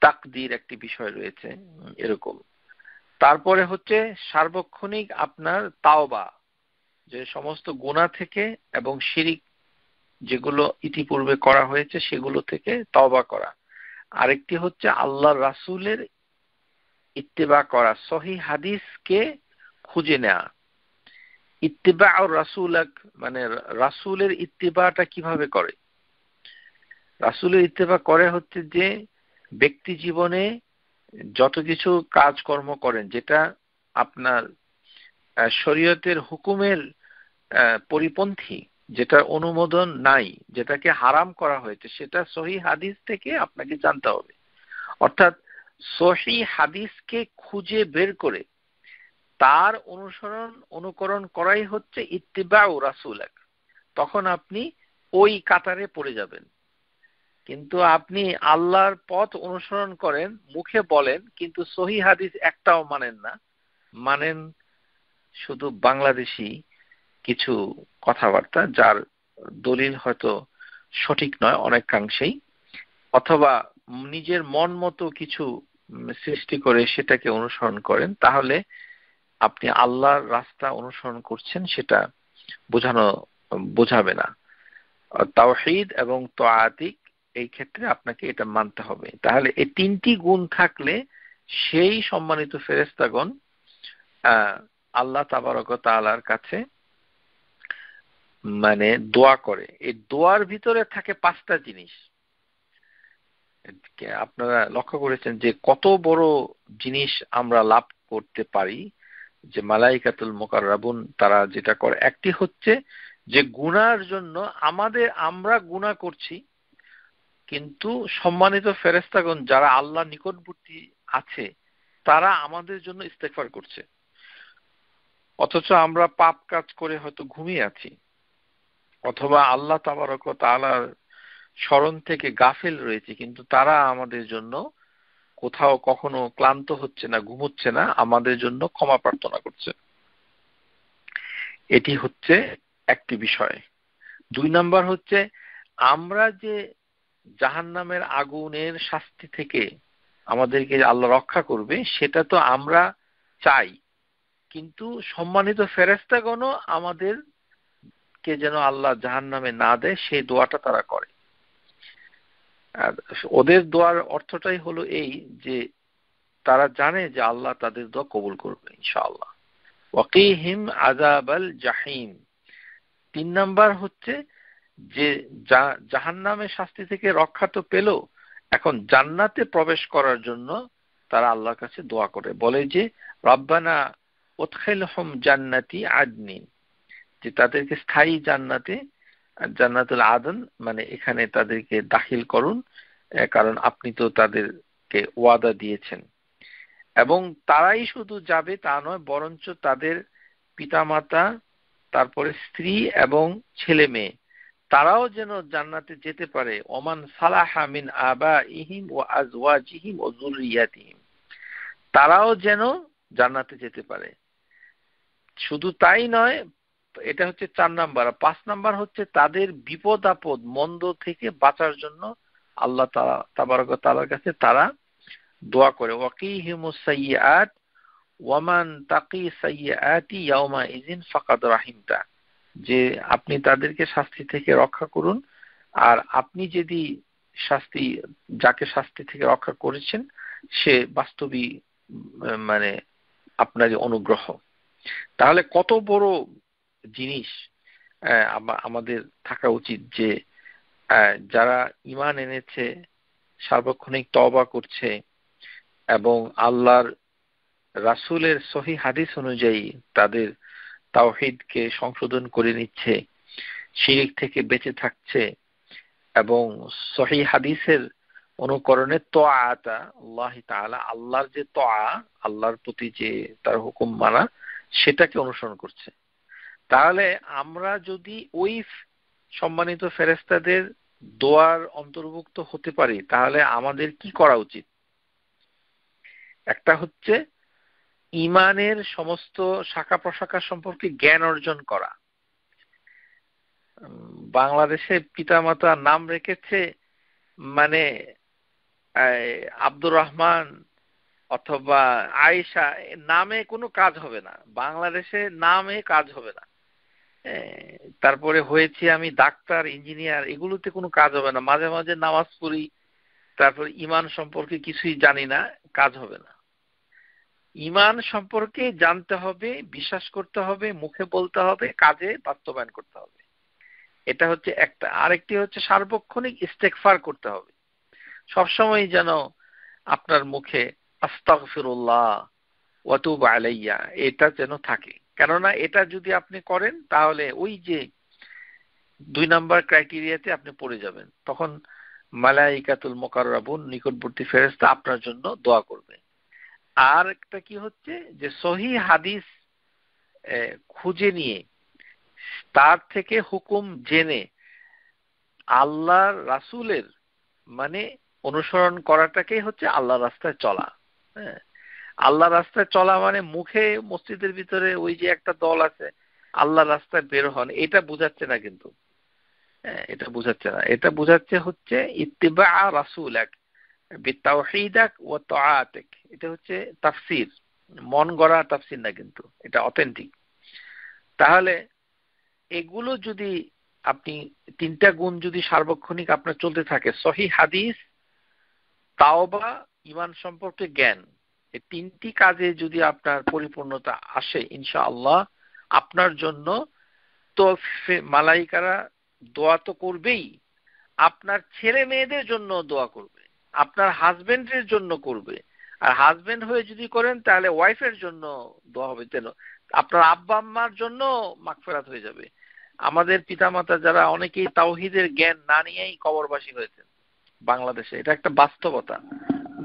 তাকদীর একটি বিষয় রয়েছে এরকম। তারপরে হচ্ছে সার্বক্ষণিক আপনার তাওবা, যে সমস্ত গুনাহ থেকে এবং শিরিক যেগুলো ইতিপূর্বে করা হয়েছে সেগুলো থেকে তওবা করা। আরেকটি হচ্ছে আল্লাহর রাসূলের ইত্তেবা করা, সহিহ হাদিসকে খুঁজে নেওয়া। ইত্তেবাউর রাসূলাক মানে রাসূলের ইত্তেবাটা কিভাবে করে? রাসূলের ইত্তেবা করে হচ্ছে যে ব্যক্তি জীবনে যত কিছু কাজকর্ম করেন যেটা আপনার শরীয়তের হুকুমের পরিপন্থী, যেটা অনুমোদন নাই, যেটাকে হারাম করা হয়েছে, সেটা সহিহ হাদিস থেকে আপনাকে জানতে হবে। অর্থাৎ সহিহ হাদিসকে খুঁজে বের করে তার অনুকরণ করাই হচ্ছে ইত্তিবাউ রাসূলাক। তখন আপনি ওই কাতারে পড়ে যাবেন। কিন্তু আপনি আল্লাহর পথ অনুসরণ করেন, মুখে বলেন, কিন্তু সহিহ হাদিস একটাও মানেন না, মানেন শুধু বাংলাদেশি কিছু কথাবার্তা যার দলিল হয়তো সঠিক নয় অনেকাংশেই, অথবা নিজের মন মতো কিছু সৃষ্টি করে সেটাকে অনুসরণ করেন, তাহলে আপনি আল্লাহর রাস্তা অনুসরণ করছেন সেটা বোঝাবে না। তাওহীদ এবং তাআতিক এই ক্ষেত্রে আপনাকে এটা মানতে হবে। তাহলে এই তিনটি গুণ থাকলে সেই সম্মানিত ফেরেশতাগণ আল্লাহ তাবারক ওয়া তাআলার কাছে মানে দোয়া করে। এই দোয়ার ভিতরে থাকে পাঁচটা জিনিস। আপনারা লক্ষ্য করেছেন যে কত বড় জিনিস আমরা লাভ করতে পারি, যে মালাইকাতুল মুকাররাবুন তারা যেটা করে। একটি হচ্ছে যে গুনার জন্য আমরা গুনাহ করছি, কিন্তু সম্মানিত ফেরেশতাগণ যারা আল্লাহ নিকটবর্তী আছে তারা আমাদের জন্য ইস্তেগফার করছে, অথচ আমরা পাপ কাজ করে হয়তো ঘুমিয়ে আছি, অথবা আল্লাহ তাবারক ওয়া তাআলার স্মরণ থেকে গাফেল রয়েছে, কিন্তু তারা আমাদের জন্য কোথাও কখনো ক্লান্ত হচ্ছে না, ঘুমোচ্ছে না, আমাদের জন্য ক্ষমা প্রার্থনা করছে। এটি হচ্ছে একটি বিষয়। 2 নাম্বার হচ্ছে, আমরা যে জাহান্নামের আগুনের শাস্তি থেকে আমাদেরকে আল্লাহ রক্ষা করবে সেটা তো আমরা চাই, কিন্তু সম্মানিত ফেরেশতাগণও আমাদেরকে যেন আল্লাহ জাহান্নামে না দেয় সেই দোয়াটা তারা করে। আর ওদের দোয়ার অর্থটাই হলো এই যে তারা জানে যে আল্লাহ তাদের দোয়া কবুল করবে ইনশাআল্লাহ। ওয়াকিহিম আযাবাল জাহিম। 3 নাম্বার হচ্ছে যে জাহান্নামের শাস্তি থেকে রক্ষা তো পেল, এখন জান্নাতে প্রবেশ করার জন্য তারা আল্লাহর কাছে দোয়া করে, বলে যে রব্বানা উদখিলহুম জান্নাতি আদনিন, যে তাদেরকে স্থায়ী জান্নাতে, জান্নাতুল আদন মানে এখানে তাদেরকে দাখিল করুন, কারণ আপনি তো তাদেরকে ওয়াদা দিয়েছেন। এবং তারাই শুধু যাবে তা নয়, বরঞ্চ তাদের পিতামাতা, তারপরে স্ত্রী এবং ছেলে মেয়ে, তারাও যেন জান্নাতে যেতে পারে। ওমান সালাহা মিন আবাইহিম ওয়া আজওয়াজিহিম ওয়া যুররিয়াতিহিম, তারাও যেন জান্নাতে যেতে পারে। শুধু তাই নয়, এটা হচ্ছে 4 নাম্বার। 5 নাম্বার হচ্ছে তাদের বিপদ আপদ মন্দ থেকে বাঁচার জন্য আল্লাহ তাবারক ওয়া তাআলার কাছে তারা দোয়া করে, ওয়াকিহিমুস সাইয়্যাত ওয়ামান তাকি সাইয়্যাতি ইয়াউমা ইযিন ফাকাদ রাহিমতা, যে আপনি তাদেরকে শাস্তি থেকে রক্ষা করুন, আর আপনি যদি যাকে শাস্তি থেকে রক্ষা করেছেন সে বাস্তবিক মানে আপনারই অনুগ্রহ। তাহলে কত বড় জিনিস আমাদের থাকা উচিত যে যারা ঈমান এনেছে, সার্বক্ষণিক তওবা করছে এবং আল্লাহর রাসূলের সহিহ হাদিস অনুযায়ী তাদের তাওহীদকে সংশোধন করে নিচ্ছে, শিরক থেকে বেঁচে থাকছে এবং সহিহ হাদিসের অনুকরণে তোয়াতা আল্লাহ তাআলা, আল্লাহর যে তোয়া, আল্লাহর প্রতি যে তার হুকুম মানা, সেটাকে অনুসরণ করছে। তাহলে আমরা যদি ওই সম্মানিত ফেরেশতাদের দোয়ার অন্তর্ভুক্ত হতে পারি, তাহলে আমাদের কি করা উচিত? একটা হচ্ছে ঈমানের সমস্ত শাখা প্রশাখা সম্পর্কে জ্ঞান অর্জন করা। বাংলাদেশে পিতামাতা নাম রেখেছে মানে আব্দুর রহমান অথবা আয়েশা, নামে কোনো কাজ হবে না, বাংলাদেশে নামে কাজ হবে না। তারপরে হয়েছে আমি ডাক্তার, ইঞ্জিনিয়ার, এগুলোতে কোনো কাজ হবে না। মাঝে মাঝে নামাজ পড়ি, তারপর ঈমান সম্পর্কে কিছুই জানি না, কাজ হবে না। ঈমান সম্পর্কে জানতে হবে, বিশ্বাস করতে হবে, মুখে বলতে হবে, কাজে বাস্তবায়ন করতে হবে। এটা হচ্ছে একটা। আরেকটি হচ্ছে সার্বক্ষণিক ইস্তেগফার করতে হবে। সবসময় যেন আপনার মুখে আস্তাগফিরুল্লাহ ওয়া তুবু আলাইয়া এটা যেন থাকে। কেননা এটা যদি আপনি করেন তাহলে ওই যে 2 নাম্বার ক্রাইটেরিয়াতে আপনি পড়ে যাবেন। তখন মালাইকাতুল মুকাররাবুন, নিকটবর্তী ফেরেশতা আপনার জন্য দোয়া করবে। আর একটা কি হচ্ছে যে সহিহ হাদিস খুঁজে নিয়ে তার থেকে হুকুম জেনে আল্লাহর রাসূলের মানে অনুসরণ করাটাকেই হচ্ছে আল্লাহর রাস্তায় চলা। হ্যাঁ, আল্লাহর রাস্তায় চলা মানে মুখে মসজিদের ভিতরে ওই যে একটা দল আছে আল্লাহর রাস্তায় বের হন, এটা বোঝাচ্ছে না কিন্তু। এটা বোঝাচ্ছে না, এটা বোঝাচ্ছে হচ্ছে ইত্তিবা রাসূলাক বিতাওহীদাক ওয়া তাআতিক। এটা হচ্ছে তাফসীর, মন গড়া তাফসীর না, কিন্তু এটা অথেন্টিক। তাহলে এগুলো যদি আপনি 3টা গুণ যদি সার্বক্ষণিক আপনার চলতে থাকে, সহিহ হাদিস, তাওবা, ঈমান সম্পর্কে জ্ঞান, এই 3টি কাজে যদি আপনার পরিপূর্ণতা আসে, ইনশাআল্লাহ আপনার জন্য তো মালাইকারা দোয়া তো করবেই, আপনার ছেলে মেয়েদের জন্য দোয়া করবে, আপনার হাজবেন্ডের জন্য করবে, আর হাজবেন্ড হয়ে যদি করেন তাহলে ওয়াইফের জন্য দোয়া হবে, যেন আপনার আব্বা আম্মার জন্য মাগফিরাত হয়ে যাবে। আমাদের পিতামাতা যারা অনেকেই তাওহীদের জ্ঞান না নিয়েই কবরবাসী হয়েছেন বাংলাদেশে, এটা একটা বাস্তবতা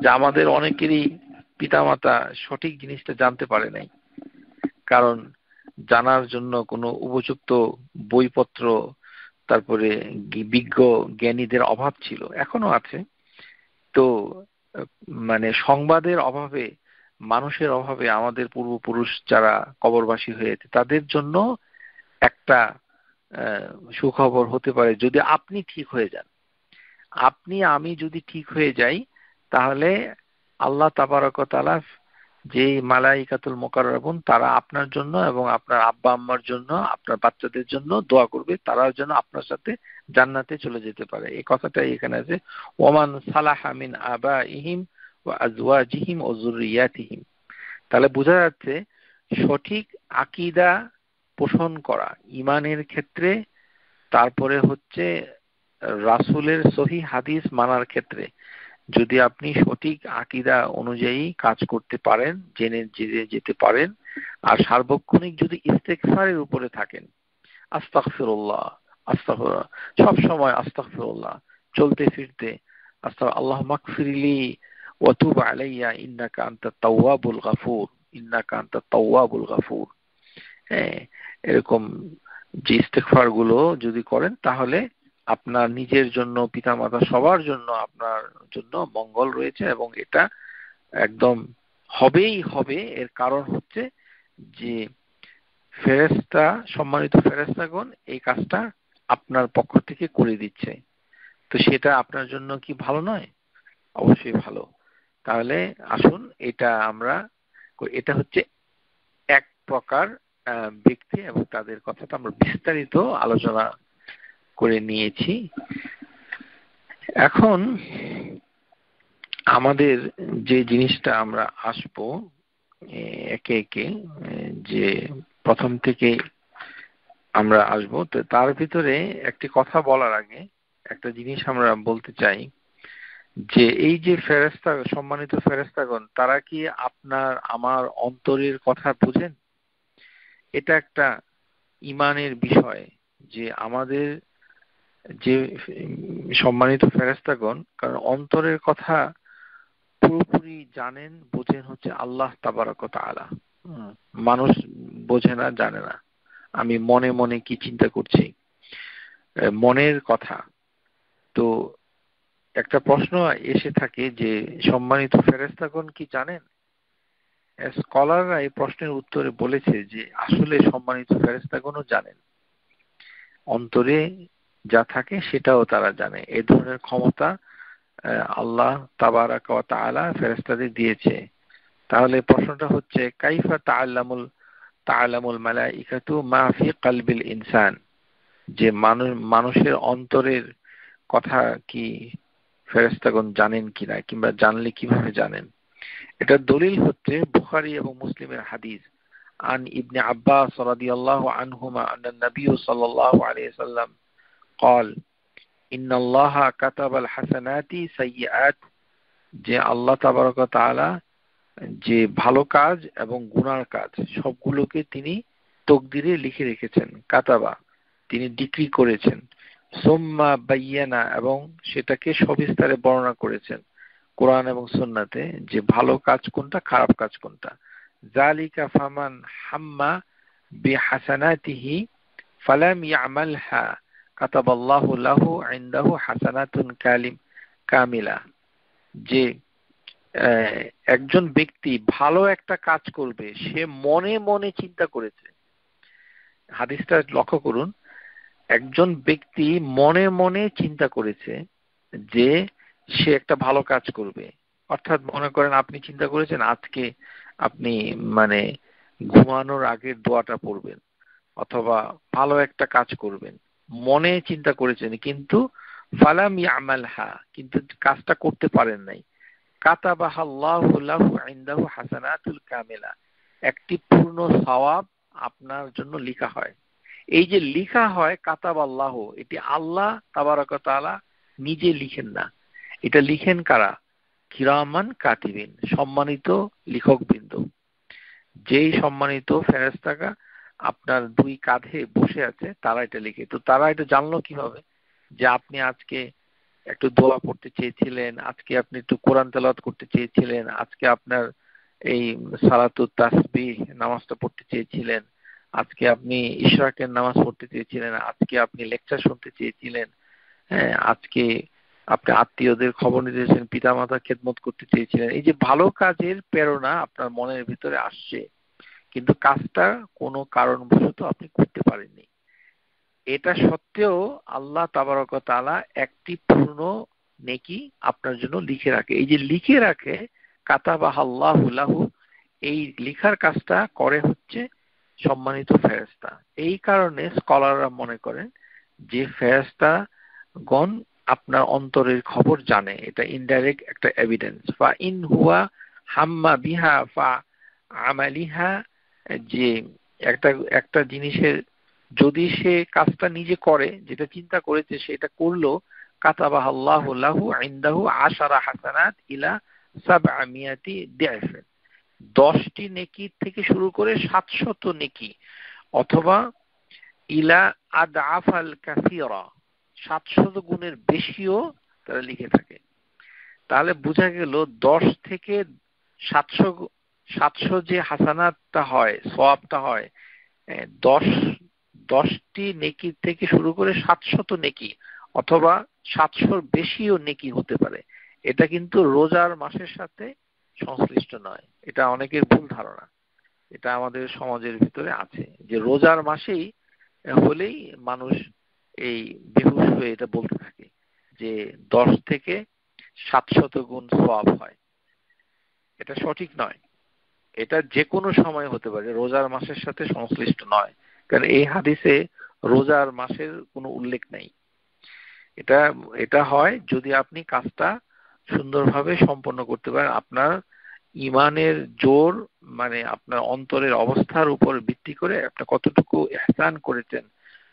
যে আমাদের অনেকেরই পিতামাতা সঠিক জিনিসটা জানতে পারে নাই, কারণ জানার জন্য কোনো উপযুক্ত বইপত্র তারপরে বিজ্ঞ জ্ঞানীদের অভাব ছিল, এখনো আছে। তো মানে সংবাদের অভাবে, মানুষের অভাবে আমাদের পূর্বপুরুষ যারা কবরবাসী হয়েছে তাদের জন্য একটা সুখবর হতে পারে, যদি আপনি ঠিক হয়ে যান। আপনি আমি যদি ঠিক হয়ে যাই, তাহলে আল্লাহ তাবারক ওয়া তাআলা যে মালাইকাতুল মুকাররাবুন তারা আপনার জন্য এবং আপনার আব্বা আম্মার জন্য, আপনার বাচ্চাদের জন্য দোয়া করবে, তারা যেন আপনার সাথে জান্নাতে চলে যেতে পারে। এই কথাটাই এখানে আছে, ওমান সালাহা মিন আবাইহিম ওয়া আজওয়াজিহিম ওয়া যুররিয়াতিহিম। তাহলে বোঝা যাচ্ছে সঠিক আকীদা পোষণ করা ঈমানের ক্ষেত্রে, তারপরে হচ্ছে রাসূলের সহিহ হাদিস মানার ক্ষেত্রে, যদি আপনি সঠিক আকীদা অনুযায়ী কাজ করতে পারেন, জেনে যেতে পারেন, আর সার্বক্ষণিক যদি ইস্তেগফারের উপরে থাকেন, আস্তাগফিরুল্লাহ আস্তাগফিরুল্লাহ, সব সময় আস্তাগফিরুল্লাহ, চলতে ফিরতে আল্লাহুম্মা গফিরলি ওয়া তুব আলাইয়া ইন্নাকা আনতাত তাওয়াবুল গফুর, ইন্নাকা আনতাত তাওয়াবুল গফুর, হ্যাঁ, এরকম যে ইস্তেগফার গুলো যদি করেন, তাহলে আপনার নিজের জন্য, পিতামাতা সবার জন্য আপনার জন্য মঙ্গল রয়েছে, এবং এটা একদম হবেই হবে। এর কারণ হচ্ছে যে ফেরেশতা, সম্মানিত ফেরেশতাগণ এই কাজটা আপনার পক্ষ থেকে করে দিচ্ছে। তো সেটা আপনার জন্য কি ভালো নয়? অবশ্যই ভালো। তাহলে আসুন এটা হচ্ছে এক প্রকার ব্যক্তি, এবং তাদের কথাটা আমরা বিস্তারিত আলোচনা করে নিয়েছি। এখন আমাদের যে জিনিসটা আমরা আসবো একে একে, যে প্রথম থেকে আমরা আসবো, তো তার ভিতরে একটি কথা বলার আগে একটা জিনিস আমরা বলতে চাই, যে এই যে ফেরেশতা, সম্মানিত ফেরেশতাগণ, তারা কি আপনার আমার অন্তরের কথা বুঝেন? এটা একটা ঈমানের বিষয়, যে আমাদের যে সম্মানিত ফেরেশতাগণ, কারণ অন্তরের কথা পুরোপুরি জানেন, বোঝেন হচ্ছে আল্লাহ তাবারক ওয়া তাআলা। মানুষ বোঝে না, জানে না আমি মনে মনে কি চিন্তা করছি, মনের কথা। তো একটা প্রশ্ন এসে থাকে যে সম্মানিত ফেরেশতাগণ কি জানেন? স্কলাররা এই প্রশ্নের উত্তরে বলেছে যে আসলে সম্মানিত ফেরেশতাগণও জানেন, অন্তরে যা থাকে সেটাও তারা জানে। এই ধরনের ক্ষমতা আল্লাহ তাবারাক ওয়া তাআলা ফেরেশতাদের দিয়েছে। তাহলে প্রশ্নটা হচ্ছে, কাইফা তাআলামুল মালাইকাতু মা ফি কলবিল ইনসান, যে মানুষের অন্তরের কথা কি ফেরেশতাগণ জানেন কিনা, কিংবা জানলে কিভাবে জানেন? এটা দলিল হচ্ছে বুখারী এবং মুসলিমের হাদিস, আন ইবনে আব্বাস রাদিয়াল্লাহু আনহুমা আন্না নবী সাল্লাল্লাহু আলাইহি সাল্লাম قال ان الله كتب الحسنات سيئات, যে আল্লাহ তাবারক ওয়া তাআলা যে ভালো কাজ এবং গুনার কাজ সবগুলোকে তিনি তকদিরে লিখে রেখেছেন, কাতাবা তিনি ডিক্রি করেছেন, সুম্মা বায়্যানা এবং সেটাকে সবিস্তারে বর্ণনা করেছেন কোরআন এবং সুন্নাতে, যে ভালো কাজ কোনটা, খারাপ কাজ কোনটা। যালিকা ফামান হাম্মা বিহাসানাতিহি ফালাম ইয়ামালহা কাতাবাল্লাহু লাহু ইনদাহু হাসানাতুন কামিলা, যে একজন ব্যক্তি ভালো একটা কাজ করবে, সে মনে মনে চিন্তা করেছে। হাদিসটা লক্ষ্য করুন, একজন ব্যক্তি মনে মনে চিন্তা করেছে যে সে একটা ভালো কাজ করবে। অর্থাৎ মনে করেন আপনি চিন্তা করেছেন আজকে আপনি মানে ঘুমানোর আগের দোয়াটা পড়বেন, অথবা ভালো একটা কাজ করবেন, মনে চিন্তা করেছেন, কিন্তু ফালাম ইয়ামালহা, কিন্তু কাজটা করতে পারেন নাই। কাতাবাহাল্লাহু লাহু ইনদাহু হাসানাতুল কামিলা, একটি পূর্ণ সওয়াব আপনার জন্য লেখা হয়। এই যে লেখা হয় কাতাবাল্লাহ, এটি আল্লাহ তাবারক ওয়া তাআলা নিজে লিখেন না, এটা লিখেন কারা? কিরামান কাতিবিন, সম্মানিত লিখকবৃন্দ। যেই সম্মানিত ফেরেশতারা আপনার দুই কাঁধে বসে আছে, তারা এটা লিখে। তো তারা এটা জানলো কিভাবে যে আপনি আজকে একটু দোয়া পড়তে চেয়েছিলেন, আজকে আপনি একটু কোরআন তেলাওয়াত করতে চেয়েছিলেন, আজকে আপনার এই সালাতুত তাসবিহ নামাজটা পড়তে চেয়েছিলেন, আজকে আপনি ইশরাকের নামাজ পড়তে চেয়েছিলেন, আজকে আপনি লেকচার শুনতে চেয়েছিলেন, হ্যাঁ, আজকে আপনি আত্মীয়দের খবর নিতে চেয়েছিলেন, পিতামাতার খেদমত করতে চেয়েছিলেন। এই যে ভালো কাজের প্রেরণা আপনার মনের ভিতরে আসছে, কিন্তু কাজটা কোনো কারণবশত আপনি করতে পারেননি। এটা সত্ত্বেও আল্লাহ তাবারক ওয়া তাআলা একটি পূর্ণ নেকি আপনার জন্য লিখে রাখে। এই যে লিখে রাখে, কাতাবাহাল্লাহু লাহু, এই লিখার কাজটা করে হচ্ছে সম্মানিত ফেরেশতা। এই কারণে স্কলাররা মনে করেন যে ফেরেশতা গণ আপনার অন্তরের খবর জানে। এটা ইনডাইরেক্ট একটা এভিডেন্স। ফা ইন হুয়া হাম্মা বিহা ফা আমালিহা, যে একটা একটা জিনিসের যদি সে কাজটা নিজে করে, যেটা চিন্তা করেছে সেটা করলো, কাতাবাহাল্লাহু লাহু ইনদাহু আশারা হাসানাত ইলা সাবআমিয়াতি দিআফ, 10টি নেকি থেকে শুরু করে 700 নেকি, অথবা ইলা আদআফাল কাসীরা, 700 গুণের বেশিও তারা লিখে থাকে। তাহলে বোঝা গেল 10 থেকে 700 700 যে হাসানাতটা হয়, সওয়াবটা হয়, 10 10টি নেকি থেকে শুরু করে 700 নেকি, অথবা 700-র বেশিও নেকি হতে পারে। এটা কিন্তু রোজার মাসের সাথে সংশ্লিষ্ট নয়। এটা অনেকের ভুল ধারণা, এটা আমাদের সমাজের ভিতরে আছে যে রোজার মাসেই হলেই মানুষ এই বেহুশ হয়ে এটা বলতে থাকে যে 10 থেকে 700 গুণ সওয়াব হয়। এটা সঠিক নয়। এটা যে কোনো সময় হতে পারে, রোজার মাসের সাথে সংশ্লিষ্ট নয়। কারণ এই হাদিসে রোজার মাসের কোনো উল্লেখ নেই। এটা এটা হয় যদি আপনি কাজটা সুন্দরভাবে সম্পন্ন করতে পারেন, আপনার ইমানের জোর, মানে আপনার অন্তরের অবস্থার উপর ভিত্তি করে আপনি কতটুকু ইহসান করেছেন,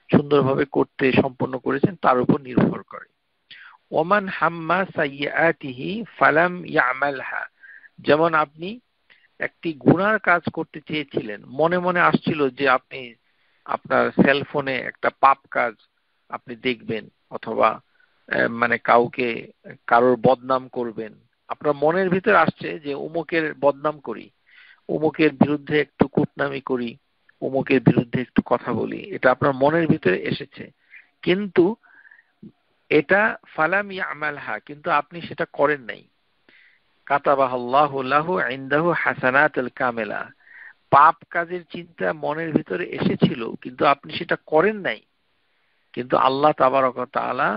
সুন্দরভাবে করতে সম্পন্ন করেছেন, তার উপর নির্ভর করে। ওমান হাম্মা সাইয়্যাতিহি ফালাম ইয়ামালহা, যেমন আপনি একটি গুনার কাজ করতে চেয়েছিলেন, মনে মনে আসছিল যে আপনি আপনার সেলফোনে একটা পাপ কাজ আপনি দেখবেন, অথবা মানে কারোর বদনাম করবেন। আপনার মনের ভিতরে আসছে যে উমুকের বদনাম করি, উমুকের বিরুদ্ধে একটু কুটনামি করি, উমুকের বিরুদ্ধে একটু কথা বলি, এটা আপনার মনের ভিতরে এসেছে। কিন্তু এটা ফালাম ইয়ামালহা, কিন্তু আপনি সেটা করেন নাই। কাতাবাহাল্লাহু লাহু ইনদাহু হাসানাতুল কামিলা, পাপ কাজের চিন্তা মনের ভিতরে এসেছিল কিন্তু আপনি সেটা করেন নাই, কিন্তু আল্লাহ তাবারক ওয়া তাআলা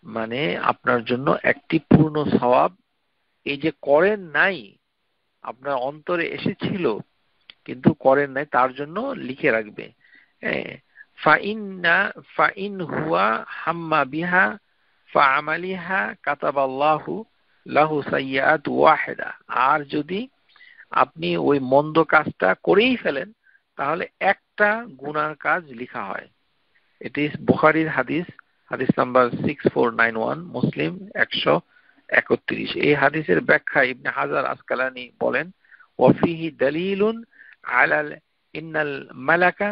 মানে আপনার জন্য একটি পূর্ণ সওয়াব, এই যে করেন নাই, আপনার অন্তরে এসেছিল কিন্তু করেন নাই, তার জন্য লিখে রাখবে। ফাইন হুয়া হাম্মা বিহা ফাআমালিহা কাতাবাল্লাহু লাহু সাইয়্যাত ওয়াহিদা, আর যদি আপনি ওই মন্দ কাজটা করেই ফেলেন তাহলে একটা গুনার কাজ লিখা হয়। এটি বুখারীর হাদিস, হাদিস নাম্বার 6491, মুসলিম 131। এই হাদিসের ব্যাখ্যা ইবনে হাজার আসকালানি বলেন, ওয়াফিহি দালিলুন আলাল ইন্নাল মালাকা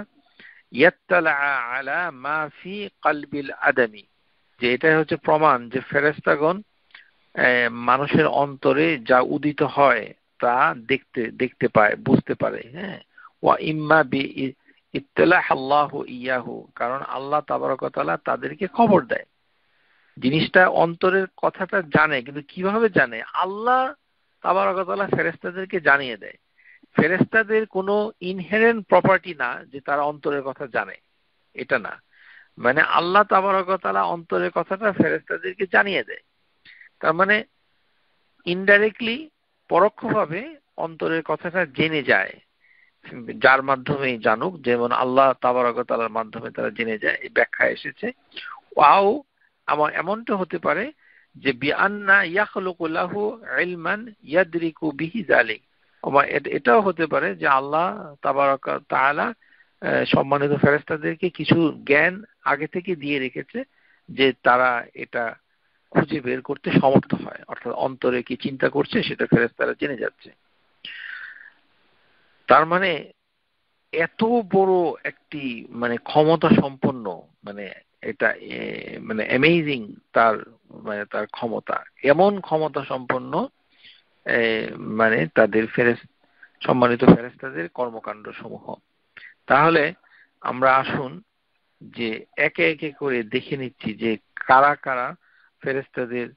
ইয়াত্তালা আলা মা ফি কলবিল আদমি, যে এটা হচ্ছে প্রমাণ যে ফেরেশতাগণ মানুষের অন্তরে যা উদিত হয় তা দেখতে পায়, বুঝতে পারে। হ্যাঁ, ওয়া ইম্মা বি ইত্তালাহ আল্লাহু ইয়াহু, কারণ আল্লাহ তাবারক ওয়া তাআলা তাদেরকে খবর দেয়। জিনিসটা অন্তরের কথাটা জানে, কিন্তু কিভাবে জানে? আল্লাহ তাবারক ওয়া তাআলা ফেরেশতাদেরকে জানিয়ে দেয়। ফেরেশতাদের কোনো ইনহেরেন্ট প্রপার্টি না যে তারা অন্তরের কথা জানে, এটা না। মানে আল্লাহ তাবারক ওয়া তাআলা অন্তরের কথাটা ফেরেশতাদেরকে জানিয়ে দেয়। তার মানে ইনডাইরেক্টলি, পরোক্ষভাবে অন্তরের কথাটা জেনে যায়, যার মাধ্যমে জানুক, যেমন আল্লাহ তাবারক ওয়া তাআলার মাধ্যমে তারা জেনে যায়। এই ব্যাখ্যা এসেছে। ওয়াও এমনটা হতে পারে যে বিআন্না ইয়াখলুকু লাহু ইলমান ইয়াদরিকু বিহি যালিক, এটাও হতে পারে যে আল্লাহ তাবারক ওয়া তাআলা সম্মানিত ফেরেশতাদেরকে কিছু জ্ঞান আগে থেকে দিয়ে রেখেছে যে তারা এটা খুঁজে বের করতে সমর্থ হয়, অর্থাৎ অন্তরে কি চিন্তা করছে সেটা ফেরেশতারা জেনে যাচ্ছে। তার মানে এত বড় একটি মানে ক্ষমতা সম্পন্ন, মানে এটা মানে অ্যামেজিং তার, মানে তার ক্ষমতা, এমন ক্ষমতা সম্পন্ন মানে তাদের সম্মানিত ফেরেশতাদের কর্মকাণ্ড সমূহ। তাহলে আমরা আসুন যে একে একে করে দেখে নিচ্ছি যে কারা কারা ফেরেশতাদের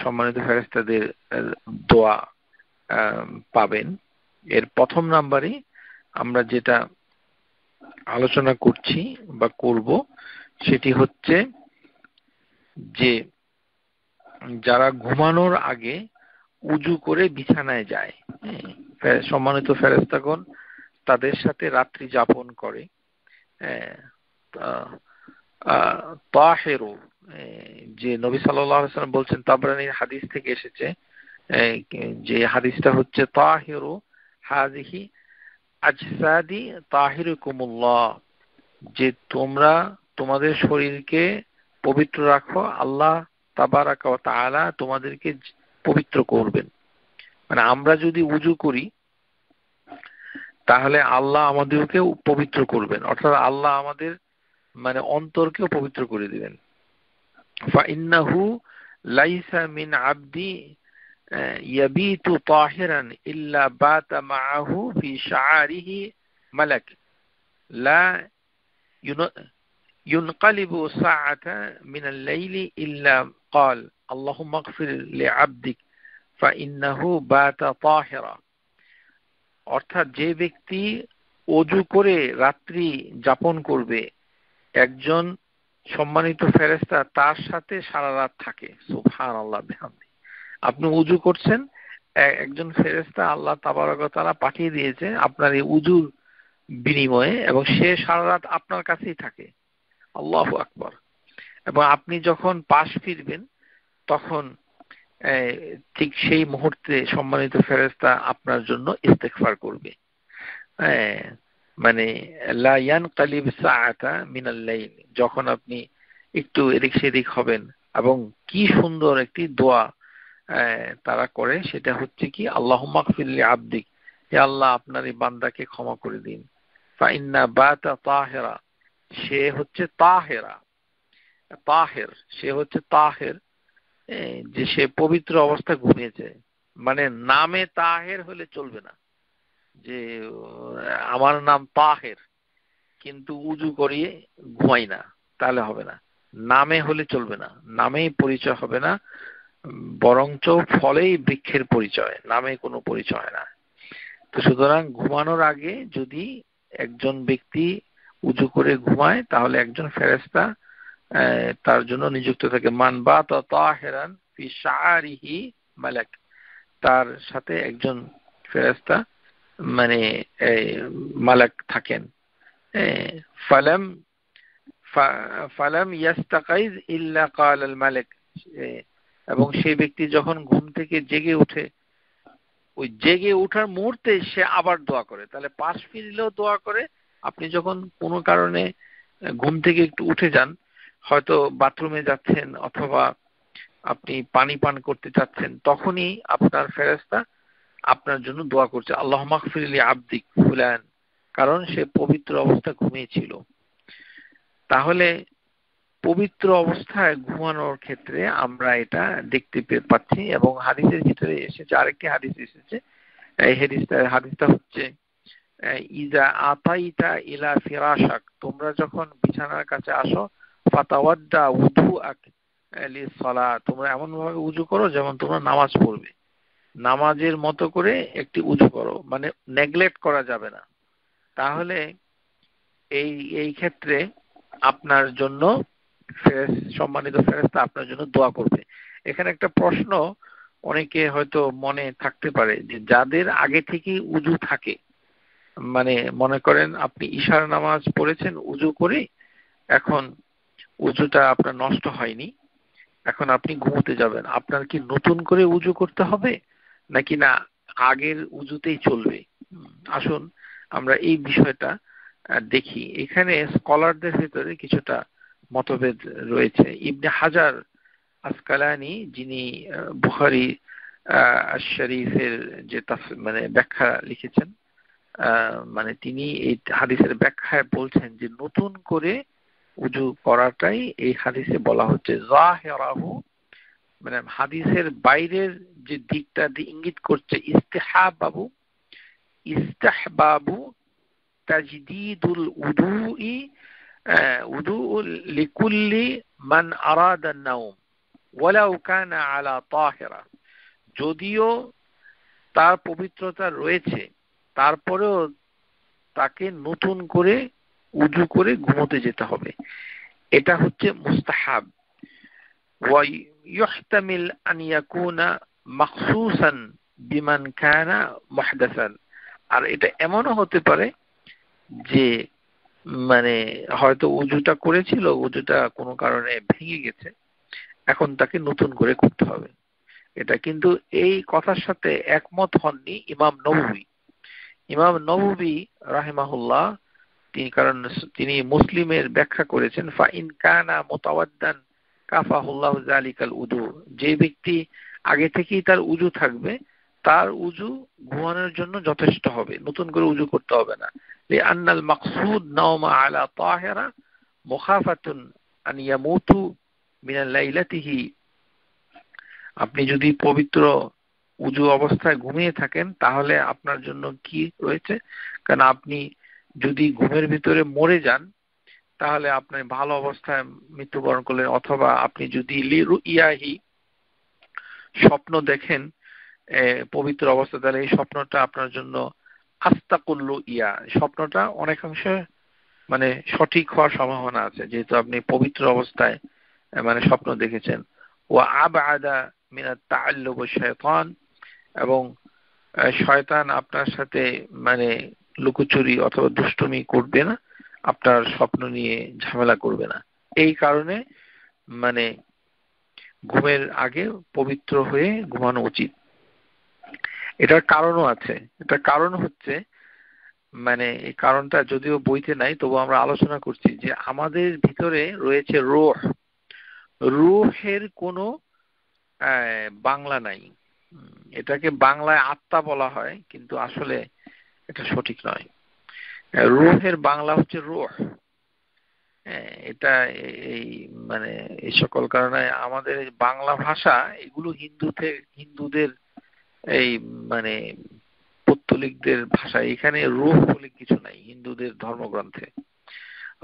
সম্মানিত ফেরেশতাদের দোয়া পাবেন। এর প্রথম নাম্বারে আমরা যেটা আলোচনা করছি বা করব সেটি হচ্ছে যে যারা ঘুমানোর আগে উজু করে বিছানায় যায়, সম্মানিত ফেরেশতাগণ তাদের সাথে রাত্রি যাপন করে, তাহেরু, যে নবী সাল্লাল্লাহু আলাইহি ওয়াসাল্লাম বলছেন, তাবরানীর হাদিস থেকে এসেছে, যে হাদিসটা হচ্ছে তাহেরু হাযিহি আজসাদি তাহিরুকুমুল্লাহ, যে তোমরা তোমাদের শরীরকে পবিত্র রাখো, আল্লাহ তাবারাকা ওয়া তাআলা তোমাদেরকে পবিত্র করবেন। মানে আমরা যদি উজু করি তাহলে আল্লাহ আমাদেরকেও পবিত্র করবেন, অর্থাৎ আল্লাহ আমাদের মানে অন্তরকেও পবিত্র করে দিবেন। ফাইন্নাহু লাইসা মিন আবদি ইয়াবিতু তাহিরান ইল্লা বাতা মাআহু ফি শাআরিহি মালাক লা ينقلب ساعة من الليل إلا قال اللهم اغفر لعبدك فإنه بات طاهرا। অর্থাৎ যে ব্যক্তি ওযু করে রাত্রি যাপন করবে, একজন সম্মানিত ফেরেশতা তার সাথে সারা রাত থাকে। সুবহানাল্লাহ বিহামদি। আপনি উযু করছেন, একজন ফেরেশতা আল্লাহ তাবারক ওয়া তাআলা পাঠিয়ে দিয়েছে আপনার এই উযুর বিনিময়ে, এবং সে সারা রাত আপনার কাছেই থাকে। আল্লাহু আকবার। এবং আপনি যখন পাশ ফিরবেন তখন ঠিক সেই মুহূর্তে সম্মানিত ফেরেশতা আপনার জন্য ইস্তেগফার করবে। মানে লা ইয়ানকালিব সাআতা মিনাল লাইল, যখন আপনি একটু এদিক সেদিক হবেন, এবং কি সুন্দর একটি দোয়া তারা করে, সেটা হচ্ছে কি আল্লাহুম্মা গফির লি আবদিক, হে আল্লাহ আপনার এই বান্দাকে ক্ষমা করে দিন। ফাইন্না বাতা তাহিরা, সে হচ্ছে তাহেরা, তাহের, সে হচ্ছে তাহের, যে সে পবিত্র অবস্থা ঘুমিয়েছে। মানে নামে তাহের হলে চলবে না, যে আমার নাম তাহের কিন্তু উজু করিয়ে ঘুমাই না, তাহলে হবে না। নামে হলে চলবে না, নামেই পরিচয় হবে না, বরঞ্চ ফলেই বৃক্ষের পরিচয়, নামে কোনো পরিচয় না। তো সুতরাং ঘুমানোর আগে যদি একজন ব্যক্তি উজু করে ঘুমায় তাহলে একজন ফেরেশতা তার জন্য নিযুক্ত থাকে। মান বাতা তাহিরান ফি শাআরিহি মালাক, তার সাথে একজন ফেরেশতা মানে মালাক থাকেন। ফালাম ইয়াস্তাকাইজ ইল্লা ক্বাল আল মালাক, এবং সেই ব্যক্তি যখন ঘুম থেকে জেগে ওঠে, ওই জেগে ওঠার মুহূর্তে সে আবার দোয়া করে। তাহলে পাশ ফিরলেও দোয়া করে। আপনি যখন কোনো কারণে ঘুম থেকে একটু উঠে যান, হয়তো বাথরুমে যাচ্ছেন অথবা আপনি পানি পান করতে চাচ্ছেন, তখনই আপনার ফেরেশতা আপনার জন্য দোয়া করছে আল্লাহুম্মা গফির লি আবদিক ফুলান, কারণ সে পবিত্র অবস্থা ঘুমিয়েছিল। তাহলে পবিত্র অবস্থায় ঘুমানোর ক্ষেত্রে আমরা এটা দেখতে পাচ্ছি, এবং হাদিসের ভিতরে এসেছে, আরেকটি হাদিস এসেছে, এই হাদিসটা হচ্ছে ইজা আতাইতা ইলা ফিরাশাক, তোমরা যখন বিছানার কাছে আসো, ফাতাওয়াদ্দা উযুআক লিসসালাত, তোমরা এমন ভাবে উযু করো যেমন তোমরা নামাজ পড়বে, নামাজের মতো করে একটি উযু করো, মানে নেগলেক্ট করা যাবে না। তাহলে এই ক্ষেত্রে আপনার জন্য সম্মানিত ফেরেশতা আপনার জন্য দোয়া করবে। এখানে একটা প্রশ্ন অনেকে হয়তো মনে থাকতে পারে, যে যাদের আগে থেকেই উযু থাকে, মানে মনে করেন আপনি ঈশার নামাজ পড়েছেন উযু করে, এখন উযুটা আপনার নষ্ট হয়নি, এখন আপনি ঘুমোতে যাবেন, আপনার কি নতুন করে উযু করতে হবে নাকি না আগের উযুতেই চলবে? আসুন আমরা এই বিষয়টা দেখি। এখানে স্কলারদের ভিতরে কিছুটা মতভেদ রয়েছে। ইবনে হাজার আসকালানি, যিনি বুখারী শরীফের যে মানে ব্যাখ্যা লিখেছেন, মানে তিনি এই হাদিসের ব্যাখ্যায় বলছেন যে নতুন করে উযু করাটাই এই হাদিসে বলা হচ্ছে যাহিরাহু, মানে হাদিসের বাইরের যে দিকটা দিয়ে ইঙ্গিত করছে ইস্তিহবাবু তাজদীদুল উদুউ লিকুল্লি মান আরাদা আন-নাওম ওয়ালাউ কানা আলা তাহিরা। যদিও তার পবিত্রতা রয়েছে, তারপরেও তাকে নতুন করে উযু করে ঘুমোতে যেতে হবে। এটা হচ্ছে মুস্তাহাব। ওয়া ইহতামিল আন ইয়াকুনা মাখসুসান বিমান কানা মুহদাসান। আর এটা এমনও হতে পারে যে মানে হয়তো উযুটা করেছিল, উযুটা কোনো কারণে ভেঙে গেছে, এখন তাকে নতুন করে করতে হবে। এটা কিন্তু এই কথার সাথে একমত হননি ইমাম নববী। ইমাম নববী রাহিমাহুল্লাহ তিনি মুসলিমের ব্যাখ্যা করেছেন, ফা ইন কানা মুতাওয়াদ্দান কাফাহুল্লাহু যালিকাল উযু। যে ব্যক্তি আগে থেকেই তার উযু থাকবে, তার উযু ঘুমানোর জন্য যথেষ্ট হবে, নতুন করে উযু করতে হবে না। লিআন্নাল মাকসুদ নাওমা আলা তাহিরা মুখাফাতুন আন ইয়ামুতু মিনাল লাইলাতিহি। আপনি যদি পবিত্র উযু অবস্থায় ঘুমিয়ে থাকেন, তাহলে আপনার জন্য কি রয়েছে? কারণ আপনি যদি ঘুমের ভিতরে মরে যান, তাহলে আপনি ভালো অবস্থায় মৃত্যুবরণ করলেন, অথবা আপনি যদি লিরুইয়াহি স্বপ্ন দেখেন পবিত্র অবস্থা, তাহলে এই স্বপ্নটা আপনার জন্য আস্তাকুল্লু ইয়া, স্বপ্নটা অনেকাংশে মানে সঠিক হওয়ার সম্ভাবনা আছে, যেহেতু আপনি পবিত্র অবস্থায় মানে স্বপ্ন দেখেছেন। ওয়া আবআদা মিনাত তাআল্লুব শাইতান, এবং শয়তান আপনার সাথে মানে লুকোচুরি অথবা দুষ্টুমি করবে না, আপনার স্বপ্ন নিয়ে ঝামেলা করবে না। এই কারণে মানে ঘুমের আগে পবিত্র হয়ে ঘুমানো উচিত। এটার কারণও আছে। এটার কারণ হচ্ছে মানে এই কারণটা যদিও বইতে নাই, তবু আমরা আলোচনা করছি যে আমাদের ভিতরে রয়েছে রূহ। রূহের কোনো বাংলা নাই। এটাকে বাংলায় আত্মা বলা হয়, কিন্তু আসলে এটা সঠিক নয়। রূহের বাংলা হচ্ছে রূহ। এটা এই মানে এই সকল কারণে আমাদের বাংলা ভাষা এগুলো হিন্দুদের এই মানে পৌত্তলিকদের ভাষা, এখানে রূহ বলে কিছু নাই হিন্দুদের ধর্মগ্রন্থে।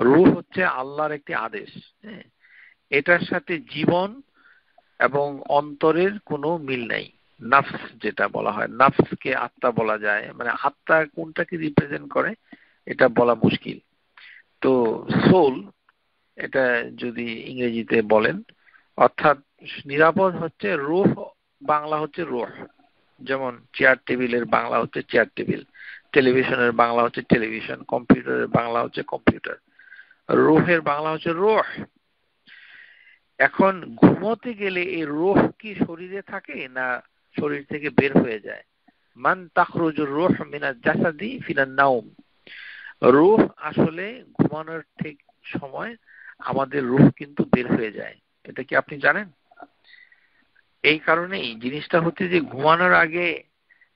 রূহ হচ্ছে আল্লাহর একটি আদেশ। এটার সাথে জীবন এবং অন্তরের কোনো মিল নাই। নাফস যেটা বলা হয়, নাফসকে আত্মা বলা যায়, মানে আত্মা কোনটাকে রিপ্রেজেন্ট করে এটা বলা মুশকিল। তো সোল এটা যদি ইংরেজিতে বলেন, অর্থাৎ নিরাপদ হচ্ছে রূহ, বাংলা হচ্ছে রূহ। যেমন চেয়ার টেবিলের বাংলা হচ্ছে চেয়ার টেবিল, টেলিভিশনের বাংলা হচ্ছে টেলিভিশন, কম্পিউটারের বাংলা হচ্ছে কম্পিউটার, রূহের বাংলা হচ্ছে রূহ। এখন ঘুমোতে গেলে এই রূহ কি শরীরে থাকে না শরীর থেকে বের হয়ে যায়? মান তাখরুজুর রূহ মিনাজ জাসাদি ফিনান নাওম। রূহ আসলে ঘুমানোর ঠিক সময় আমাদের রূহ কিন্তু বের হয়ে যায়। এটা কি আপনি জানেন? এই কারণেই জিনিসটা হচ্ছে যে ঘুমানোর আগে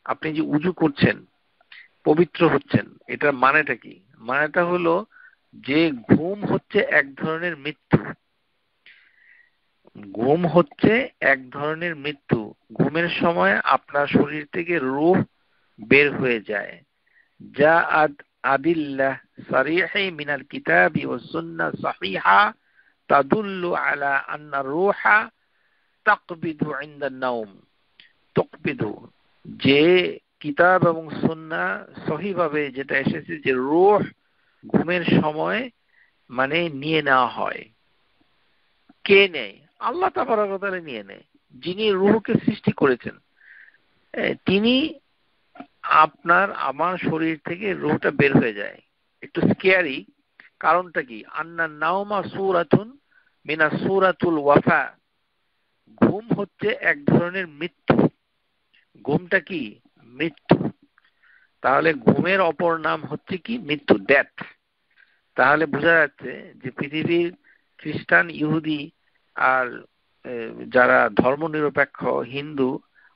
আপনি যে উযু করছেন, পবিত্র হচ্ছেন, এটার মানেটা কি? মানেটা হলো যে ঘুম হচ্ছে এক ধরনের মৃত্যু। ঘুম হচ্ছে এক ধরনের মৃত্যু। ঘুমের সময় আপনার শরীর থেকে রূহ বের হয়ে যায়। যা আদিল্লাহ সারিহি মিনাল কিতাবি ওয়াস সুন্নাহ সাহিহা তাদুল্লু আলা আন্না রূহা তাকবিদু ইনদান নাওম। তাকবিদু, যে কিতাব এবং সুন্নাহ সহিভাবে যেটা এসেছে যে রূহ ঘুমের সময় মানে নিয়ে নেওয়া হয়। কে নেয়? আল্লাহ তাবারক ওয়া তাআলা নিয়ে নেয়। যিনি রূহকে সৃষ্টি করেছেন, তিনি আপনার আমার শরীর থেকে রূহটা বের হয়ে যায়। একটু স্কেয়ারি। কারণটা কি? আন্না নাওমা সূরাতুন মিনা সূরাতুল ওয়াফা। ঘুম হচ্ছে এক ধরনের মৃত্যু। ঘুমটা কি? মৃত্যু। তাহলে ঘুমের অপর নাম হচ্ছে কি? মৃত্যু, ডেথ। তাহলে বোঝা যাচ্ছে যে পৃথিবীর খ্রিস্টান, ইহুদি আর যারা ধর্মনিরপেক্ষ হিন্দু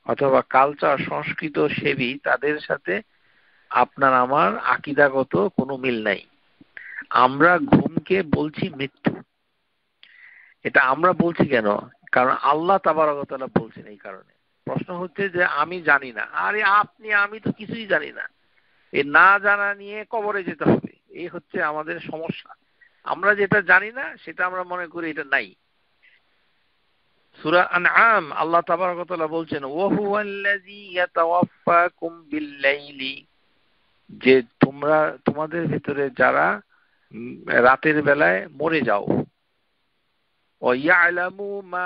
অথবা কালচার সংস্কৃত সেবী, তাদের সাথে আপনার আমার আকীদাগত কোনো মিল নাই। আমরা ঘুমকে বলছি মৃত্যু। এটা আমরা বলছি কেন? কারণ আল্লাহ তাবারক ওয়া তাআলা বলছেন। এই কারণে প্রশ্ন হচ্ছে যে আমি জানি না। আরে আমি তো কিছুই জানি না। এই না জানা নিয়ে কবরে যেতে হবে, এই হচ্ছে আমাদের সমস্যা। আমরা যেটা জানি না সেটা আমরা মনে করি এটা নাই। সূরা আনআম আল্লাহ তাবারক ওয়া তাআলা বলছেন, ওয়া হুয়াল্লাযী ইয়াতাওয়াফফাকুম বিল-লাইলি, যে তোমরা তোমাদের ভিতরে যারা রাতের বেলায় মরে যাও, ওয়া ইয়ালামু মা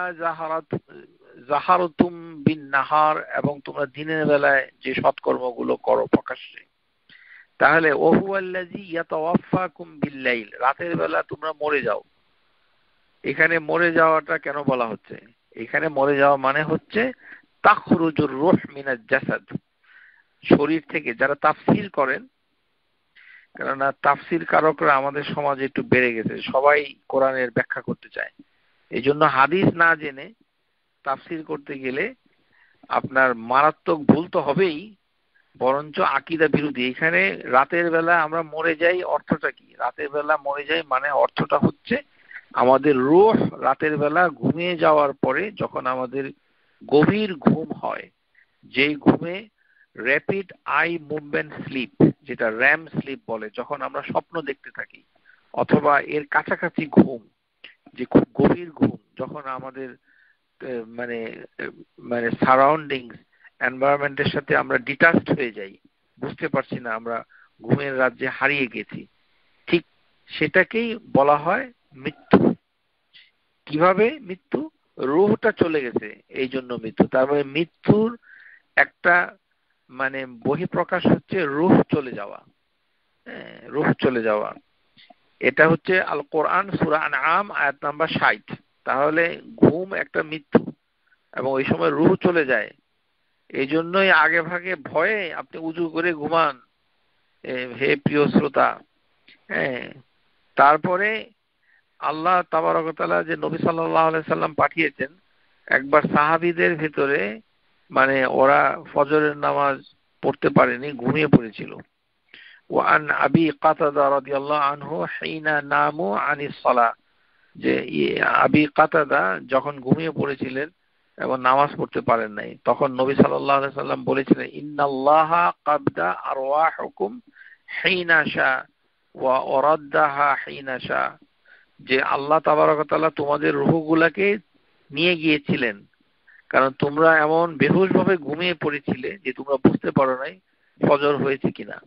জাহারতুম বিন-নাহার, এবং তোমরা দিনের বেলায় যে সৎকর্মগুলো করো প্রকাশ্যে। তাহলে ওয়া হুয়াল্লাযী ইয়াতাওয়াফফাকুম বিল-লাইল, রাতের বেলা তোমরা মরে যাও। এখানে মরে যাওয়াটা কেন বলা হচ্ছে? এখানে মরে যাওয়া মানে হচ্ছে তাখরুজুর রূহ মিনাজ জাসাদ, শরীর থেকে। যারা তাফসীর করেন, কেননা তাফসীর কারকরা আমাদের সমাজে একটু বেড়ে গেছে, সবাই কোরআনের ব্যাখ্যা করতে চায়। এই জন্য হাদিস না জেনে তাফসীর করতে গেলে আপনার মারাত্মক ভুল তো হবেই, বরঞ্চ আকীদা বিরোধী। এখানে রাতের বেলা আমরা মরে যাই অর্থটা কি? রাতের বেলা মরে যাই মানে অর্থটা হচ্ছে আমাদের রূহ রাতের বেলা ঘুমিয়ে যাওয়ার পরে যখন আমাদের গভীর ঘুম হয়, যেই ঘুমে র্যাপিড আই মুভমেন্ট স্লিপ, যেটা র্যাম স্লিপ বলে, যখন আমরা স্বপ্ন দেখতে থাকি, অথবা এর কাছাকাছি ঘুম, যে খুব গভীর ঘুম, যখন আমাদের মানে মানে সারাউন্ডিংস এনভায়রনমেন্টের সাথে আমরা ডিটাচড হয়ে যাই, বুঝতে পারছি না, আমরা ঘুমের রাজ্যে হারিয়ে গেছি, ঠিক সেটাকেই বলা হয় মৃত্যু। কিভাবে মৃত্যু? রূহটা চলে গেছে এই জন্য মৃত্যু। তারপরে মৃত্যুর একটা মানে বহিঃপ্রকাশ হচ্ছে রূহ চলে যাওয়া। রূহ চলে যাওয়া, এটা হচ্ছে আল কোরআন সূরা আনআম আয়াত নাম্বার 60। তাহলে ঘুম একটা মৃত্যু, এবং ওই সময় রূহ চলে যায়। এই জন্যই আগে ভাগে ভয়ে আপনি উজু করে ঘুমান, হে প্রিয় শ্রোতা। হ্যাঁ, তারপরে আল্লাহ তাবারক ওয়া তাআলা যে নবী সাল্লাল্লাহু আলাইহি সাল্লাম পাঠিয়েছেন, একবার সাহাবীদের ভিতরে মানে ওরা ফজরের নামাজ পড়তে পারেনি, ঘুমিয়ে পড়েছিল। ওয়ান আবি কাতাদা রাদিয়াল্লাহু আনহু হিনা নামু আনিস সালাহ, যে আবি কাতাদা যখন ঘুমিয়ে পড়েছিলেন এবং নামাজ পড়তে পারেন নাই, তখন নবী সাল্লাল্লাহু আলাইহি সাল্লাম বলেছিলেন, ইন্নাল্লাহা কাবদা আরওয়াহুকুম হিনা শা ওয়া ওয়ারাদ্দাহা হিনা শা, যে আল্লাহ তাবারক ওয়া তাআলা তোমাদের রূহগুলোকে নিয়ে গিয়েছিলেন, কারণ তোমরা এমন বেহুশ ভাবে ঘুমিয়ে পড়েছিলে যে তোমরা বুঝতে পারো নাই ফজর হয়েছে কিনা,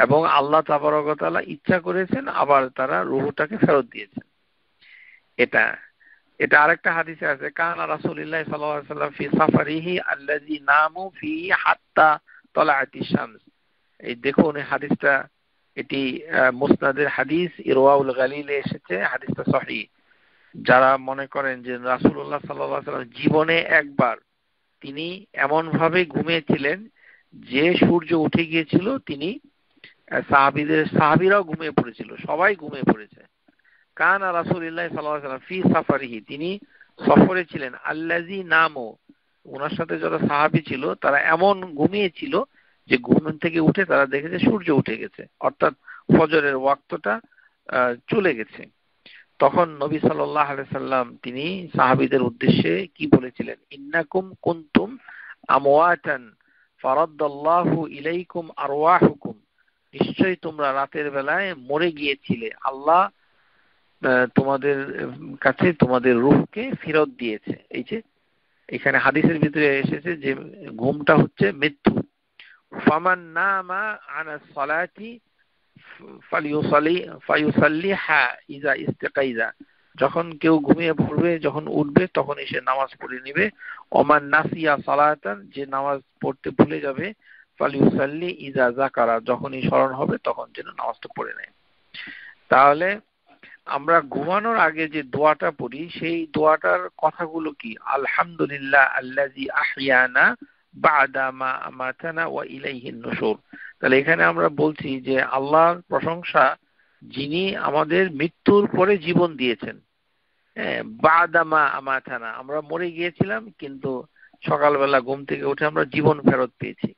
এবং আল্লাহ তাবারক ওয়া তাআলা ইচ্ছা করেছেন আবার তারা রূহটাকে ফেরত দিয়েছেন। এটা এটা আরেকটা হাদিসে আছে, কানা রাসূলুল্লাহ সাল্লাল্লাহু আলাইহি ওয়াসাল্লাম ফি সাফারিহি আল্লাযী নামু ফি হাত্তা তালাআতিশ শামস। এই দেখুন এই হাদিসটা, এটি মুসনাদের হাদিস, ইরওয়াউল গালিলে এসেছে, হাদিসটা সহিহ। যারা মনে করেন যে রাসূলুল্লাহ সাল্লাল্লাহু আলাইহি ওয়াসাল্লাম জীবনে একবার তিনি এমন ভাবে ঘুমিয়েছিলেন যে সূর্য উঠে গিয়েছিল, তিনি সাহাবীরাও ঘুমিয়ে পড়েছিল, সবাই ঘুমিয়ে পড়েছে। কানা রাসূলুল্লাহ সাল্লাল্লাহু আলাইহি ওয়াসাল্লাম ফি সাফারিহি, তিনি সফরে ছিলেন, আল্লাযী নামু, ওনার সাথে যারা সাহাবী ছিল তারা এমন ঘুমিয়েছিল যে ঘুম থেকে উঠে তারা দেখেছে সূর্য উঠে গেছে, অর্থাৎ ফজরের ওয়াক্তটা চলে গেছে। তখন নবী সাল্লাল্লাহু আলাইহি সাল্লাম তিনি সাহাবীদের উদ্দেশ্যে কি বলেছিলেন, ইন্নাকুম কুনতুম আমওয়াতান ফারাদ্দাল্লাহু ইলাইকুম আরওয়াহুকুম, নিশ্চয়ই তোমরা রাতের বেলায় মরে গিয়েছিলে, আল্লাহ তোমাদের কাছে তোমাদের রূহকে ফেরত দিয়েছে। এই যে এখানে হাদিসের ভিতরে এসেছে যে ঘুমটা হচ্ছে মৃত্যু। ফামান নামা আনা সালাতি ফায়ুসাল্লিহা ইযা ইস্তাকাইযা, যখন কেউ ঘুমিয়ে পড়বে, যখন উঠবে তখন এসে নামাজ পড়ে নেবে। ওমান নাসিয়া সালাতান, যে নামাজ পড়তে ভুলে যাবে, ফালিউসাল্লি ইযা যাকারা, যখনই স্মরণ হবে তখন যেন নামাজটা পড়ে নেয়। তাহলে আমরা ঘুমানোর আগে যে দোয়াটা পড়ি, সেই দোয়াটার কথাগুলো কি? আলহামদুলিল্লাহ আল্লাযী আহইয়ানা বা'দা মা আমাতানা ওয়া ইলাইহিন নুশুর। তাহলে এখানে আমরা বলছি যে আল্লাহর প্রশংসা যিনি আমাদের মৃত্যুর পরে জীবন দিয়েছেন। বা'দা মা আমাতানা, আমরা মরে গিয়েছিলাম কিন্তু সকালবেলা ঘুম থেকে উঠে আমরা জীবন ফেরত পেয়েছি।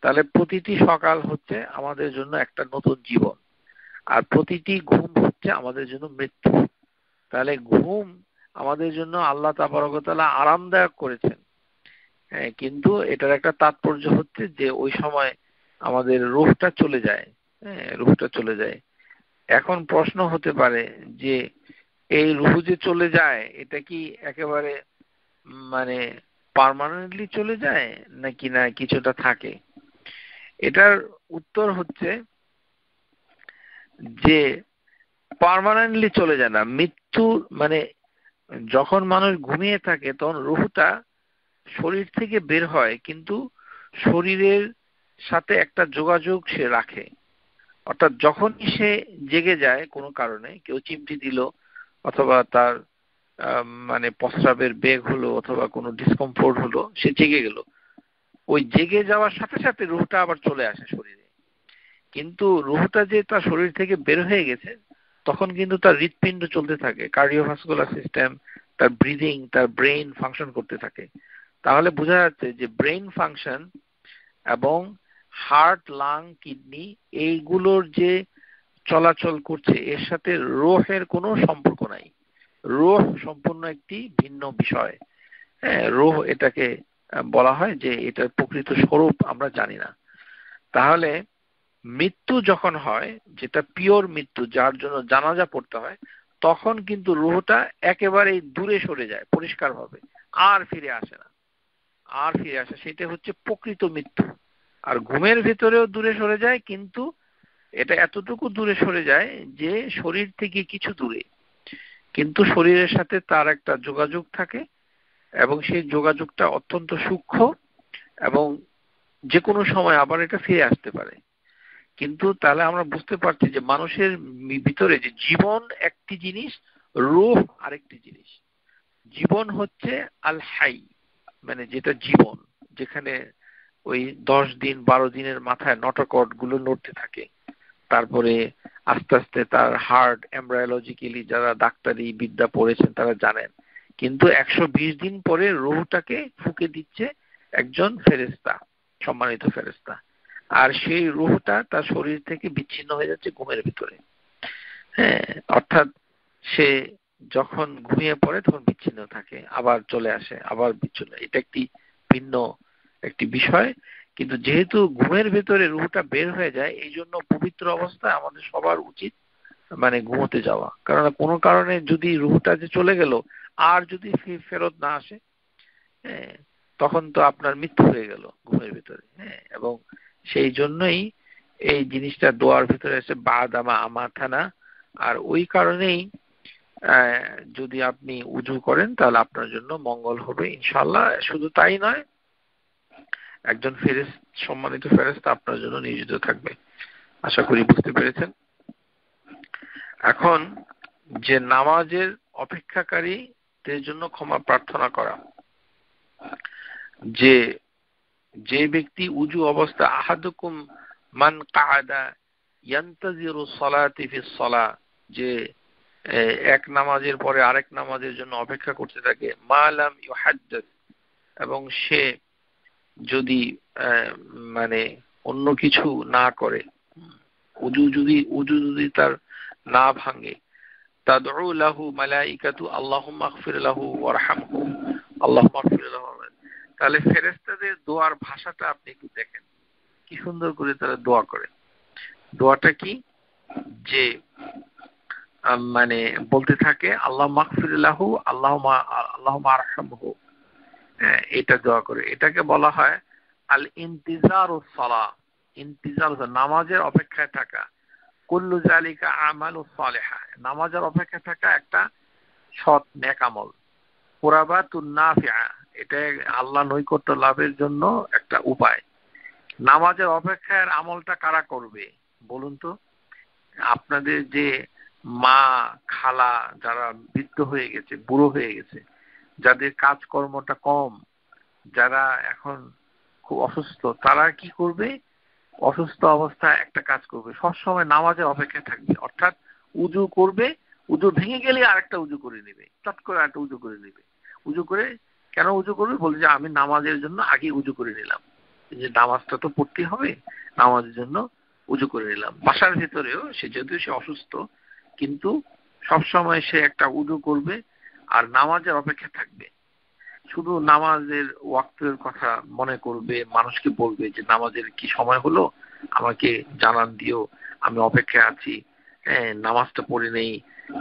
তাহলে প্রতিটি সকাল হচ্ছে আমাদের জন্য একটা নতুন জীবন, আর প্রতিটি ঘুম হচ্ছে আমাদের জন্য মৃত্যু। তাহলে ঘুম আমাদের জন্য আল্লাহ তাবারক ওয়া তাআলা আরামদায়ক করেছেন, কিন্তু এটার একটা তাৎপর্য হচ্ছে যে ওই সময় আমাদের রূহটা চলে যায়। রূহটা চলে যায়। এখন প্রশ্ন হতে পারে যে এই রূহ যে চলে যায় এটা কি একেবারে মানে পার্মানেন্টলি চলে যায় নাকি না কিছুটা থাকে? এটার উত্তর হচ্ছে যে পার্মানেন্টলি চলে যায় না। মৃত্যু মানে যখন মানুষ ঘুমিয়ে থাকে তখন রূহটা শরীর থেকে বের হয়, কিন্তু শরীরের সাথে একটা যোগাযোগ সে রাখে। অর্থাৎ যখনই সে জেগে যায় কোনো কারণে, কেউ চিমটি দিল অথবা তার মানে প্রস্রাবের বেগ হলো অথবা কোনো ডিসকমফোর্ট হলো, সে জেগে গেল, ওই জেগে যাওয়ার সাথে সাথে রুহটা আবার চলে আসে শরীরে। কিন্তু রুহটা যে তার শরীর থেকে বের হয়ে গেছে তখন কিন্তু তার হৃৎপিণ্ড চলতে থাকে, কার্ডিওভাস্কুলার সিস্টেম, তার ব্রিদিং, তার ব্রেইন ফাংশন করতে থাকে। তাহলে বোঝা যাচ্ছে যে ব্রেইন ফাংশন এবং হার্ট, লাং, কিডনি এইগুলোর যে চলাচল করছে এর সাথে রূহের কোনো সম্পর্ক নাই। রূহ সম্পূর্ণ একটি ভিন্ন বিষয়। রূহ এটাকে বলা হয় যে এটার প্রকৃত স্বরূপ আমরা জানি না। তাহলে মৃত্যু যখন হয়, যেটা পিওর মৃত্যু, যার জন্য জানাজা পড়তে হয়, তখন কিন্তু রূহটা একেবারেই দূরে সরে যায় পরিষ্কারভাবে, আর ফিরে আসে না। আর ফিরে আসে, সেটা হচ্ছে প্রকৃত মৃত্যু। আর ঘুমের ভেতরেও দূরে সরে যায়, কিন্তু এটা এতটুকু দূরে সরে যায় যে শরীর থেকে কিছু দূরে, কিন্তু শরীরের সাথে তার একটা যোগাযোগ থাকে এবং সেই যোগাযোগটা অত্যন্ত সূক্ষ্ম এবং যে কোনো সময় আবার এটা ফিরে আসতে পারে। কিন্তু তাহলে আমরা বুঝতে পারছি যে মানুষের ভিতরে যে জীবন একটি জিনিস, রূহ আরেকটি জিনিস। জীবন হচ্ছে আল হাই, মানে যেটা জীবন, যেখানে ওই 10 দিন 12 দিনের মাথায় নটোকর্ড গুলো নড়তে থাকে, তারপরে আস্তে আস্তে তার হার্ট এমব্রায়োলজিক্যালি যারা ডাক্তারি বিদ্যা পড়েছেন তারা জানেন, কিন্তু 120 দিন পরে রূহটাকে ফুঁকে দিচ্ছে একজন ফেরেশতা, সম্মানিত ফেরেশতা। আর সেই রূহটা তার শরীর থেকে বিচ্ছিন্ন হয়ে যাচ্ছে ঘুমের ভিতরে। হ্যাঁ, অর্থাৎ সে যখন ঘুমিয়ে পড়ে তখন বিচ্ছিন্ন থাকে, আবার চলে আসে, আবার বিচ্ছিন্ন। এটা একটি ভিন্ন একটি বিষয়। কিন্তু যেহেতু ঘুমের ভেতরে রূহটা বের হয়ে যায়, এই জন্য পবিত্র অবস্থায় আমাদের সবার উচিত মানে ঘুমোতে যাওয়া। কারণ কোনো কারণে যদি রূহটা যে চলে গেল আর যদি ফেরত না আসে, হ্যাঁ, তখন তো আপনার মৃত্যু হয়ে গেল ঘুমের ভিতরে। হ্যাঁ, এবং সেই জন্যই এই জিনিসটা দোয়ার ভিতরে এসে বাদামা আমাথানা। আর ওই কারণেই যদি আপনি উজু করেন তাহলে আপনার জন্য মঙ্গল হবে ইনশাআল্লাহ। শুধু তাই নয়, একজন সম্মানিত ফেরেশতা আপনার জন্য নিয়োজিত থাকবে। আশা করি বুঝতে পেরেছেন। এখন যে নামাজের অপেক্ষাকারীদের জন্য ক্ষমা প্রার্থনা করা, যে যে ব্যক্তি উজু অবস্থা, আহাদুকুম মান কাআদা ইয়ান্তাজিরু সালাতি ফিস সালাহ, যে এক নামাজের পরে আরেক নামাজের জন্য অপেক্ষা করতে থাকে, মা লাম ইউহাদ্দিস, এবং সে যদি মানে অন্য কিছু না করে, উজু যদি তার না ভাঙে, তাদউ লাহু মালাইকাতু আল্লাহুম্মা আগফির লাহু ওয়ারহামহু আল্লাহুম্মা আগফির লাহু। তাহলে ফেরেশতাদের দোয়ার ভাষাটা আপনি একটু দেখেন, কি সুন্দর করে তারা দোয়া করে। দোয়াটা কি, যে মানে বলতে থাকে আল্লাহুম্মা আগফির লাহু আল্লাহুম্মা আরহামহু, এটা দোয়া করে। এটাকে বলা হয় আল ইন্তিজারুস সালাহ। ইন্তিজার নামাজের অপেক্ষায় থাকা। কুল্লু যালিকা আমালুস সালিহা, নামাজের অপেক্ষা থাকা একটা সৎ নেক আমল। কুরাবাতুন নাফিআ, এটা আল্লাহ নৈকট্য লাভের জন্য একটা উপায়। নামাজের অপেক্ষার আমলটা কারা করবে বলুন তো? আপনাদের যে মা, খালা যারা বৃদ্ধ হয়ে গেছে, বুড়ো হয়ে গেছে, যাদের কাজকর্মটা কম, যারা এখন খুব অসুস্থ, তারা কি করবে? অসুস্থ অবস্থায় একটা কাজ করবে, সবসময় নামাজের অপেক্ষায় থাকবে। অর্থাৎ উজু করবে, উজু ভেঙে গেলে আরেকটা উজু করে নেবে, চট করে আরেকটা উজু করে নেবে। উজু করে কেন উজু করবে? বলছে যে আমি নামাজের জন্য আগে উজু করে নিলাম, যে নামাজটা তো পড়তে হবে, নামাজের জন্য উজু করে নিলাম। বাসার ভেতরেও সে যেহেতু সে অসুস্থ, কিন্তু সবসময় সে একটা উজু করবে আর নামাজের অপেক্ষা থাকবে। শুধু নামাজের ওয়াক্তের কথা মনে করবে, মানুষকে বলবে যে নামাজের কি সময় হলো, আমাকে জানান দিও, আমি অপেক্ষায় আছি, নামাজটা পড়ে নেই।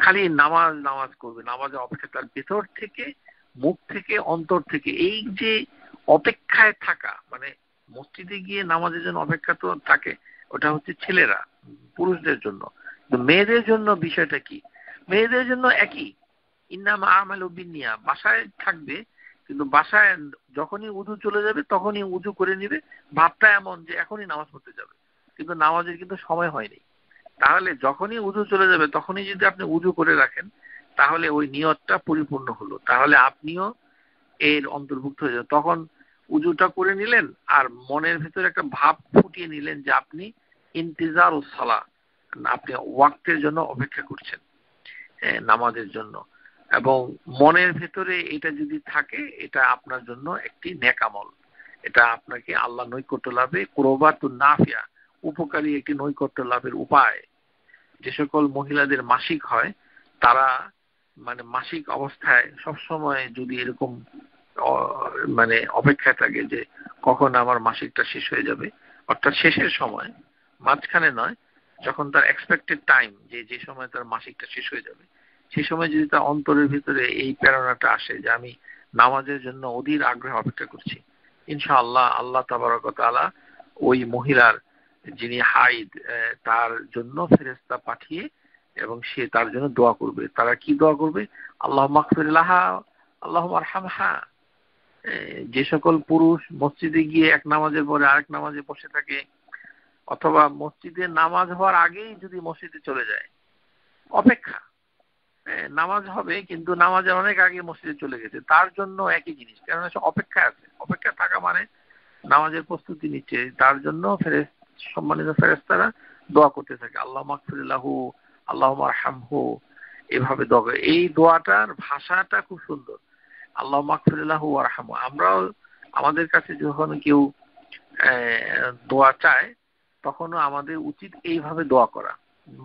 খালি নামাজ নামাজ করবে, নামাজের অপেক্ষা, তার ভেতর থেকে, মুখ থেকে, অন্তর থেকে এই যে অপেক্ষায় থাকা, মানে মসজিদে গিয়ে নামাজের জন্য অপেক্ষা তো থাকে, ওটা হচ্ছে ছেলেরা, পুরুষদের জন্য। তো মেয়েদের জন্য বিষয়টা কি? মেয়েদের জন্য একই, ইন্নামা আমালু বিন্নিয়া, বাসায় থাকবে, কিন্তু বাসায় যখনই উযু চলে যাবে তখনই উযু করে নিবে, ভাবটা এমন যে এখনই নামাজ পড়তে যাবে, কিন্তু নামাজের কিন্তু সময় হয়নি। তাহলে যখনই উযু চলে যাবে তখনই যদি আপনি উযু করে রাখেন, তাহলে ওই নিয়তটা পরিপূর্ণ হলো, তাহলে আপনিও এর অন্তর্ভুক্ত হয়ে যাবেন। তখন উযুটা করে নিলেন আর মনের ভিতরে একটা ভাব ফুটিয়ে নিলেন যে আপনি ইন্তিজার ও সালাহ, আপনি ওয়াক্তের জন্য অপেক্ষা করছেন, নামাজের জন্য। এবং মনের ভেতরে এটা যদি থাকে, এটা আপনার জন্য একটি নেক আমল, এটা আপনাকে আল্লাহ নৈকট্য লাভে কুরবাতুন নাফিয়া, উপকারী একটি নৈকট্য লাভের উপায়। যে সকল মহিলাদের মাসিক হয়, তারা মানে মাসিক অবস্থায় সবসময় যদি এরকম মানে অপেক্ষায় থাকে যে কখন আমার মাসিকটা শেষ হয়ে যাবে, অর্থাৎ শেষের সময়, মাঝখানে নয়, যখন তার এক্সপেক্টেড টাইম, যে যে সময় তার মাসিকটা শেষ হয়ে যাবে, সেই সময় যদি তার অন্তরের ভিতরে এই প্রেরণাটা আসে যে আমি নামাজের জন্য অধীর আগ্রহে অপেক্ষা করছি, ইনশাআল্লাহ আল্লাহ তাবারক ওয়া তাআলা ওই মহিলার, যিনি হাইদ, তার জন্য ফেরেশতা পাঠিয়ে এবং সে তার জন্য দোয়া করবে। তারা কি দোয়া করবে? আল্লাহুম্মা গফির লাহা, আল্লাহুম্মা আরহামহা। যে সকল পুরুষ মসজিদে গিয়ে এক নামাজের পরে আরেক নামাজে বসে থাকে, অথবা মসজিদে নামাজ হওয়ার আগেই যদি মসজিদে চলে যায়, অপেক্ষা, নামাজ হবে কিন্তু নামাজের অনেক আগে মসজিদে চলে গেছে, তার জন্য একই জিনিস, কেননা সে অপেক্ষায় আছে। অপেক্ষা থাকা মানে নামাজের প্রস্তুতি নিচ্ছে, তার জন্য সম্মানিত ফেরেশতারা দোয়া করতে থাকে, আল্লাহুম্মা গফির লাহু, আল্লাহুম্মা আরহামহু, এভাবে দোয়া করে। এই দোয়াটার ভাষাটা খুব সুন্দর, আল্লাহুম্মা গফির লাহু ওয়ারহামহু। আমরাও আমাদের কাছে যখন কেউ দোয়া চায়, তখনও আমাদের উচিত এইভাবে দোয়া করা।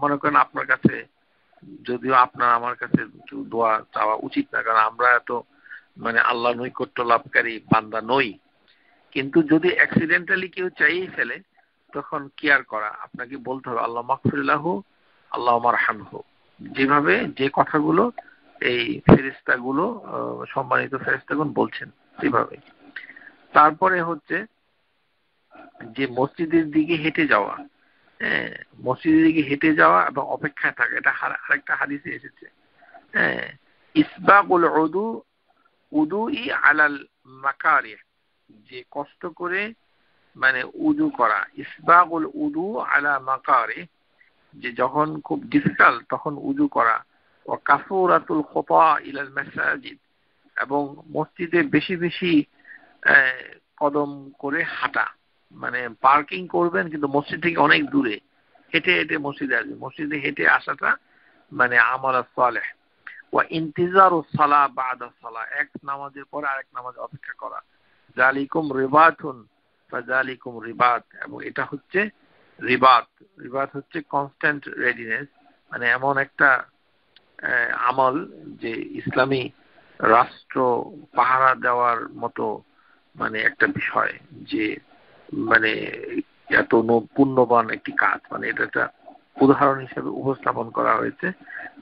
মনে করেন আপনার কাছে, যদিও আপনার আমার কাছে কেউ দোয়া চাওয়া উচিত না, কারণ আমরা এত মানে আল্লাহ নৈকট্য লাভকারী বান্দা নই, কিন্তু যদি অ্যাক্সিডেন্টালি কেউ চাইয়েই ফেলে, তখন কেয়ার করা, আপনাকে বলতে হবে আল্লাহ মাগফির লাহু, আল্লাহ মারহামহু, যেভাবে যে কথাগুলো এই ফেরেশতাগুলো, সম্মানিত ফেরেশতাগণ বলছেন সেভাবে। তারপরে হচ্ছে যে মসজিদের দিকে হেঁটে যাওয়া, হ্যাঁ, মসজিদের দিকে হেঁটে যাওয়া এবং অপেক্ষায় থাকা, এটা আরেকটা হাদিসে এসেছে। হ্যাঁ, ইসবাগুল উদুই আলাল মাকারিহ, যে কষ্ট করে মানে উযু করা, ইসবাগুল উদু আলা মাকারিহ, যে যখন খুব ডিফিকাল্ট তখন উযু করা, ও কাসুরাতুল খুতা ইলাল মাসাজিদ, এবং মসজিদে বেশি বেশি কদম করে হাঁটা, মানে পার্কিং করবেন কিন্তু মসজিদ থেকে অনেক দূরে, হেঁটে হেঁটে মসজিদে আসবেন, মসজিদে হেঁটে আসাটা মানে আমাল সালেহ। ওয়া ইন্তিজারুস সালাহ বাদা সালাহ, এক নামাজের পর আরেক নামাজ অপেক্ষা করা, যালিকুম রিবাতুন ফাযালিকুম রিবাত, এবং এটা হচ্ছে রিবাত। রিবাত হচ্ছে কনস্ট্যান্ট রেডিনেস, মানে এমন একটা আমল যে ইসলামী রাষ্ট্র পাহারা দেওয়ার মতো মানে একটা বিষয়, যে মানে এত পুণ্যবান একটি কাজ, মানে এটা একটা উদাহরণ হিসেবে উপস্থাপন করা হয়েছে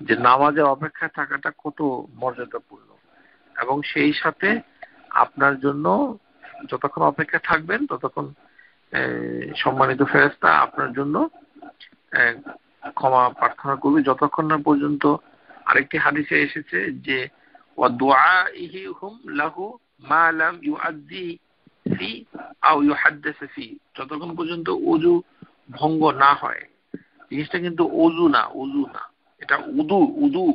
যে নামাজের অপেক্ষায় থাকাটা কত মর্যাদাপূর্ণ। এবং সেই সাথে আপনার জন্য যতক্ষণ অপেক্ষা থাকবেন ততক্ষণ সম্মানিত ফেরেশতা আপনার জন্য ক্ষমা প্রার্থনা করবে, যতক্ষণ না পর্যন্ত, আরেকটি হাদিসে এসেছে যে ওয়া দুআইহিম লাহু মা লাম ইউআদ্দি ফি আও ইউহাদ্দিস ফি, যতক্ষণ পর্যন্ত ওযু ভঙ্গ না হয়। জিনিসটা কিন্তু ওযু না, ওযু না, এটা উদু, উদু,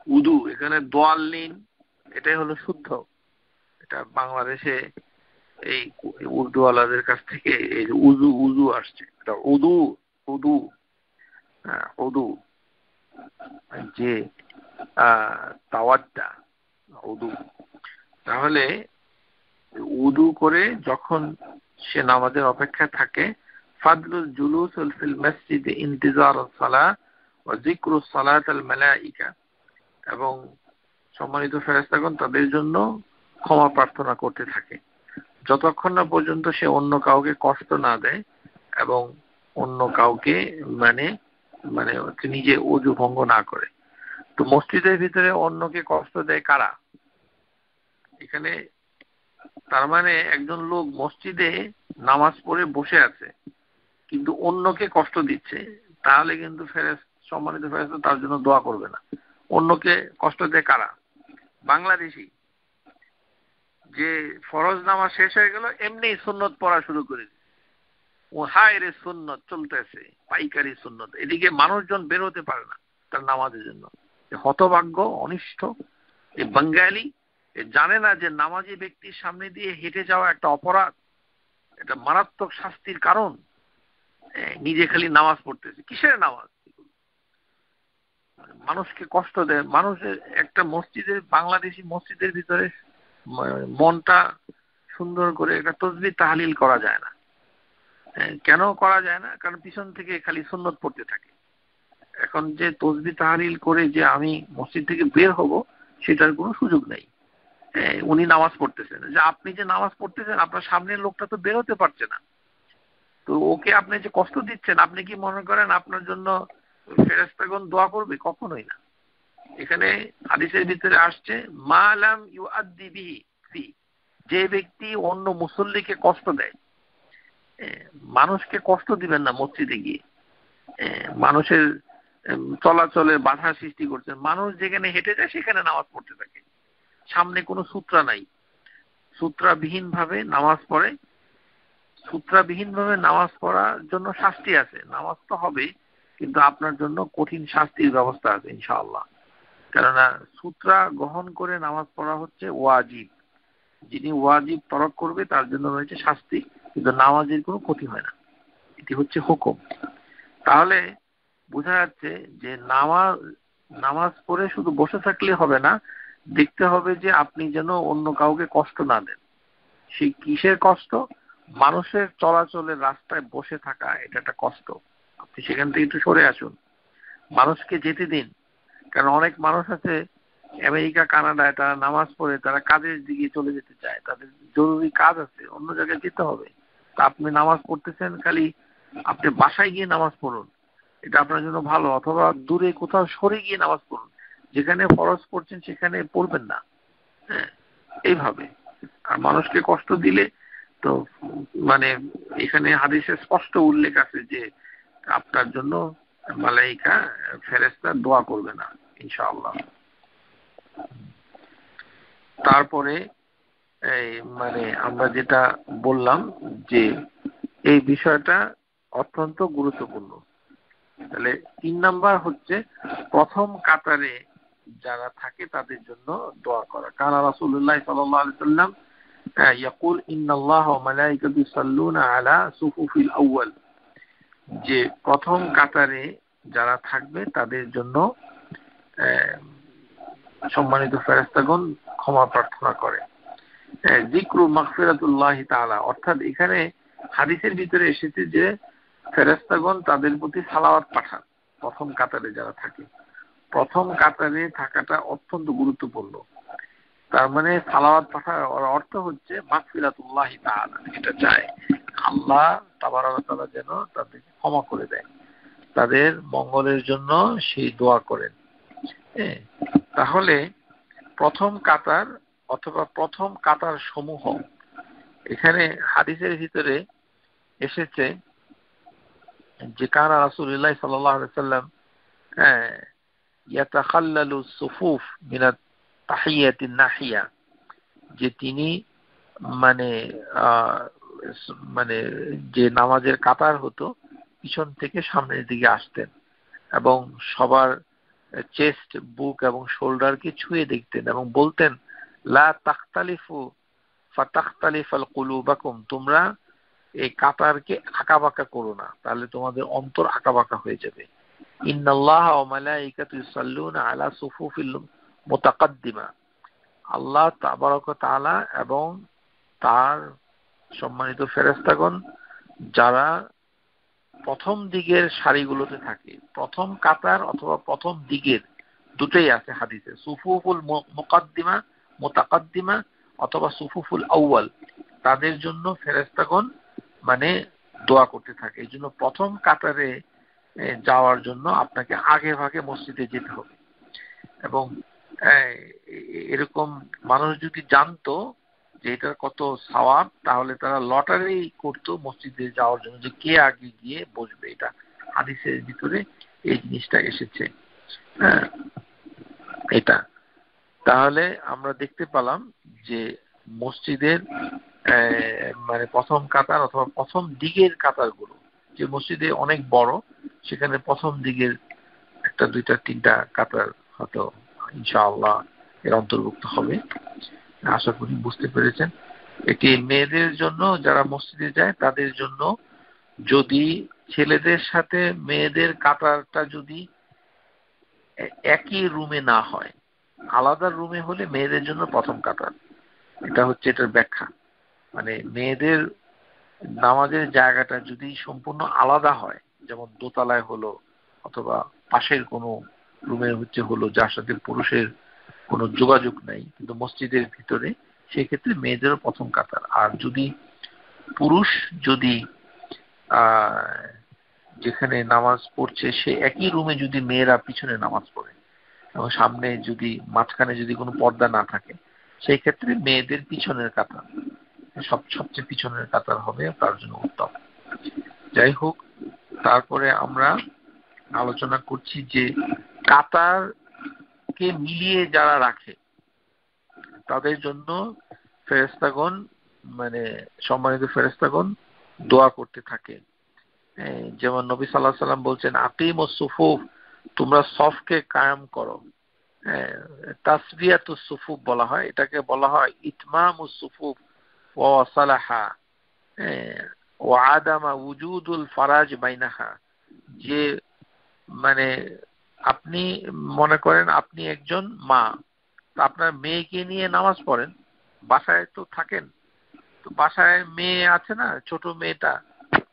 উদু, এখানে দোয়াল্লিন, এটাই হলো শুদ্ধ। এটা বাংলাদেশে এই উর্দুওয়ালাদের কাছ থেকে এই যে উজু উজু আসছে, এটা উদু, উদু, হ্যাঁ উদু, যে তাওয়াদ্দা, উদু। তাহলে উদু করে যখন সে নামাজের অপেক্ষায় থাকে, ফাদলুল জুলুস ফিল মসজিদ ইন্তিজারুস সালাহ ওয়া যিকরুস সালাতাল মালাইকা, এবং সম্মানিত ফেরেশতাগণ তাদের জন্য ক্ষমা প্রার্থনা করতে থাকে যতক্ষণ না পর্যন্ত সে অন্য কাউকে কষ্ট না দেয় এবং অন্য কাউকে মানে মানে নিজে ওযু ভঙ্গ না করে। তো মসজিদের ভিতরে অন্যকে কষ্ট দেয় কারা? এখানে তার মানে একজন লোক মসজিদে নামাজ পড়ে বসে আছে কিন্তু অন্যকে কষ্ট দিচ্ছে, তাহলে কিন্তু সম্মানিত ফেরেশতা তার জন্য দোয়া করবে না। অন্যকে কষ্ট দেয় কারা? বাংলাদেশি যে ফরজ নামাজ শেষ হয়ে গেল, এমনি সুন্নত পড়া শুরু করে দিচ্ছে, ও হায় রে সুন্নত চলতেছে, পাইকারি সুন্নত, এদিকে মানুষজন বের হতে পারে না তার নামাজের জন্য। হতভাগ্য, অনিষ্ট এই বাঙালি জানে না যে নামাজি ব্যক্তির সামনে দিয়ে হেঁটে যাওয়া একটা অপরাধ, এটা মারাত্মক শাস্তির কারণ। নিজে খালি নামাজ পড়তেছে, কিসের নামাজ? মানুষকে কষ্ট দেয়। মানুষের একটা মসজিদের, বাংলাদেশি মসজিদের ভিতরে মনটা সুন্দর করে একটা তসবিহ তাহলিল করা যায় না। কেন করা যায় না? কারণ পিছন থেকে খালি সুন্নত পড়তে থাকে। এখন যে তসবিহ তাহলিল করে যে আমি মসজিদ থেকে বের হব, সেটার কোনো সুযোগ নেই। উনি নামাজ পড়তেছেন, যে আপনি যে নামাজ পড়তেছেন আপনার সামনের লোকটা তো বের হতে পারছে না, তো ওকে আপনি যে কষ্ট দিচ্ছেন, আপনি কি মনে করেন আপনার জন্য ফেরেশতাগণ দোয়া করবে? কখনোই না। এখানে হাদিসের ভিতরে আসছে মা লাম ইউআদ্দি বিহি ফি, যে ব্যক্তি অন্য মুসল্লিকে কষ্ট দেয়। মানুষকে কষ্ট দিবেন না মসজিদে গিয়ে, মানুষের চলাচলে বাধা সৃষ্টি করছেন। মানুষ যেখানে হেঁটে যায় সেখানে নামাজ পড়তে থাকে, সামনে কোনো সূত্রা নাই, সূত্রাবিহীন ভাবে নামাজ পড়ে। সূত্রাবিহীন ভাবে নামাজ পড়ার জন্য শাস্তি আছে, নামাজ তো হবে, কিন্তু আপনার জন্য কঠিন শাস্তির ব্যবস্থা আছে ইনশাআল্লাহ। কেননা সূত্রা গ্রহণ করে নামাজ পড়া হচ্ছে ওয়াজিব, যিনি ওয়াজিব তরক করবে তার জন্য রয়েছে শাস্তি, কিন্তু নামাজের কোনো ক্ষতি হয় না, এটি হচ্ছে হুকুম। তাহলে বোঝা যাচ্ছে যে নামাজ পড়ে শুধু বসে থাকলে হবে না, দেখতে হবে যে আপনি যেন অন্য কাউকে কষ্ট না দেন। সেই কিসের কষ্ট? মানুষের চলাচলের রাস্তায় বসে থাকা, এটা একটা কষ্ট। আপনি সেখান থেকে একটু সরে আসুন, মানুষকে যেতে দিন। কারণ অনেক মানুষ আছে আমেরিকা, কানাডায়, তারা নামাজ পড়ে তারা কাজের দিকে চলে যেতে চায়, তাদের জরুরি কাজ আছে, অন্য জায়গায় যেতে হবে। তা আপনি নামাজ পড়তেছেন, খালি আপনি বাসায় গিয়ে নামাজ পড়ুন, এটা আপনার জন্য ভালো। অথবা দূরে কোথাও সরে গিয়ে নামাজ পড়ুন, যেখানে ফরজ পড়ছেন সেখানে পড়বেন না। হ্যাঁ, এইভাবে। আর মানুষকে কষ্ট দিলে তো মানে এখানে হাদিসে স্পষ্ট উল্লেখ আছে যে আপনার জন্য মালাইকা ফেরেশতা দোয়া করবে না ইনশাআল্লাহ। তারপরে এই আমরা যেটা বললাম যে এই বিষয়টা অত্যন্ত গুরুত্বপূর্ণ। তাহলে ৩ নাম্বার হচ্ছে প্রথম কাতারে যারা থাকে তাদের জন্য দোয়া করা। কানা রাসূলুল্লাহ সাল্লাল্লাহু আলাইহি ওয়াসাল্লাম ইয়াকুল ইন্নাল্লাহা ওয়া মালাইকাতাহু ইউসাল্লুনা আলা সুফুফিল আউয়াল, যে প্রথম কাতারে যারা থাকবে তাদের জন্য সম্মানিত ফেরেশতাগণ ক্ষমা প্রার্থনা করে। যিকরু মাগফিরাতুল্লাহি তাআলা, অর্থাৎ এখানে হাদিসের ভিতরে এসেছে যে ফেরেশতাগণ তাদের প্রতি সালাওয়াত পাঠান প্রথম কাতারে যারা থাকে। প্রথম কাতারে থাকাটা অত্যন্ত গুরুত্বপূর্ণ। তার মানে সালাওয়াত পাঠার অর্থ হচ্ছে মাগফিরাতুল্লাহি তাআলা, এটা চায় আল্লাহ তাবারক ওয়া তাআলা যেন তাদেরকে ক্ষমা করে দেয়, তাদের মঙ্গলের জন্য সেই দোয়া করেন। তাহলে প্রথম কাতার অথবা প্রথম কাতার সমূহ, এখানে হাদিসের ভিতরে এসেছে যে কানা রাসূলুল্লাহ সাল্লাল্লাহু আলাইহি ওয়াসাল্লাম ইয়াতাখাল্লালু সুফুফ মিনাত তাহিয়াতিন নাহিয়া, যে তিনি মানে যে নামাজের কাতার হতো পিছন থেকে সামনের দিকে আসতেন এবং সবার চেস্ট, বুক এবং শোল্ডারকে ছুঁয়ে দেখতেন এবং বলতেন লা তাখতালিফু ফাতাখতালিফাল কুলুবাকুম, তোমরা এই কাতারকে আঁকাবাঁকা করো না, তাহলে তোমাদের অন্তর আঁকাবাঁকা হয়ে যাবে। ইন্নাল্লাহা ওয়া মালাইকাতাহু ইউসাল্লুনা আলা সুফুফিল মুতাকাদ্দিমা, আল্লাহ তাবারক ওয়া তাআলা এবং তার সম্মানিত ফেরেশতাগণ যারা প্রথম দিকের সারিগুলোতে থাকে, প্রথম কাতার অথবা প্রথম দিকের দুটোই আছে হাদিসে, সুফুফুল মুকাদ্দিমা মুতাকাদ্দিমা অথবা সুফুফুল আউয়াল, তাদের জন্য ফেরেশতাগণ দোয়া করতে থাকে। এই জন্য প্রথম কাতারে যাওয়ার জন্য আপনাকে আগে ভাগে মসজিদে যেতে হবে। এবং এরকম মানুষ যদি জানতো যে এটার কত সওয়াব, তাহলে তারা লটারি করতো মসজিদে যাওয়ার জন্য, যে কে আগে গিয়ে বসবে। এটা হাদিসের ভিতরে এই জিনিসটা এসেছে। হ্যাঁ, এটা তাহলে আমরা দেখতে পেলাম যে মসজিদের মানে প্রথম কাতার অথবা প্রথম দিকের কাতারগুলো, যে মসজিদে অনেক বড়, সেখানে প্রথম দিকের একটা, দুইটা, তিনটা কাতার হয়তো ইনশাআল্লাহ এর অন্তর্ভুক্ত হবে। আশা করি বুঝতে পেরেছেন। এটি মেয়েদের জন্য, যারা মসজিদে যায় তাদের জন্য, যদি ছেলেদের সাথে মেয়েদের কাতারটা যদি একই রুমে না হয়, আলাদা রুমে হলে মেয়েদের জন্য প্রথম কাতার। এটা হচ্ছে এটার ব্যাখ্যা। মানে মেয়েদের নামাজের জায়গাটা যদি সম্পূর্ণ আলাদা হয়, যেমন দোতলায় হলো অথবা পাশের কোনো রুমে হলো, যার সাথে পুরুষের কোনো যোগাযোগ নাই কিন্তু মসজিদের ভিতরে, সেই ক্ষেত্রে মেয়েদেরও প্রথম কাতার। আর যদি পুরুষ যদি যেখানে নামাজ পড়ছে সে একই রুমে যদি মেয়েরা পিছনে নামাজ পড়ে এবং সামনে যদি মাঝখানে যদি কোনো পর্দা না থাকে, সেই ক্ষেত্রে মেয়েদের পিছনের কাতার, সবচেয়ে পিছনের কাতার হবে তার জন্য উত্তম। যাই হোক, তারপরে আমরা আলোচনা করছি যে কাতারকে মিলিয়ে যারা রাখে তাদের জন্য ফেরেশতাগণ, মানে সম্মানিত ফেরেশতাগণ দোয়া করতে থাকে। যেমন নবী সাল্লাল্লাহু আলাইহি সাল্লাম বলছেন, আকিমুস সুফুফ, তোমরা সফকে কায়েম করো। তাসবিয়াতুস সুফুফ বলা হয়, এটাকে বলা হয় ইতমামুস সুফুফ ওয়া সালাহা ওয়া আদামা উজুদুল ফারাজ বাইনাহা। যে মানে আপনি মনে করেন আপনি একজন মা, আপনার মেয়েকে নিয়ে নামাজ পড়েন, বাসায় তো থাকেন, তো বাসায় মেয়ে আছে না, ছোট মেয়েটা,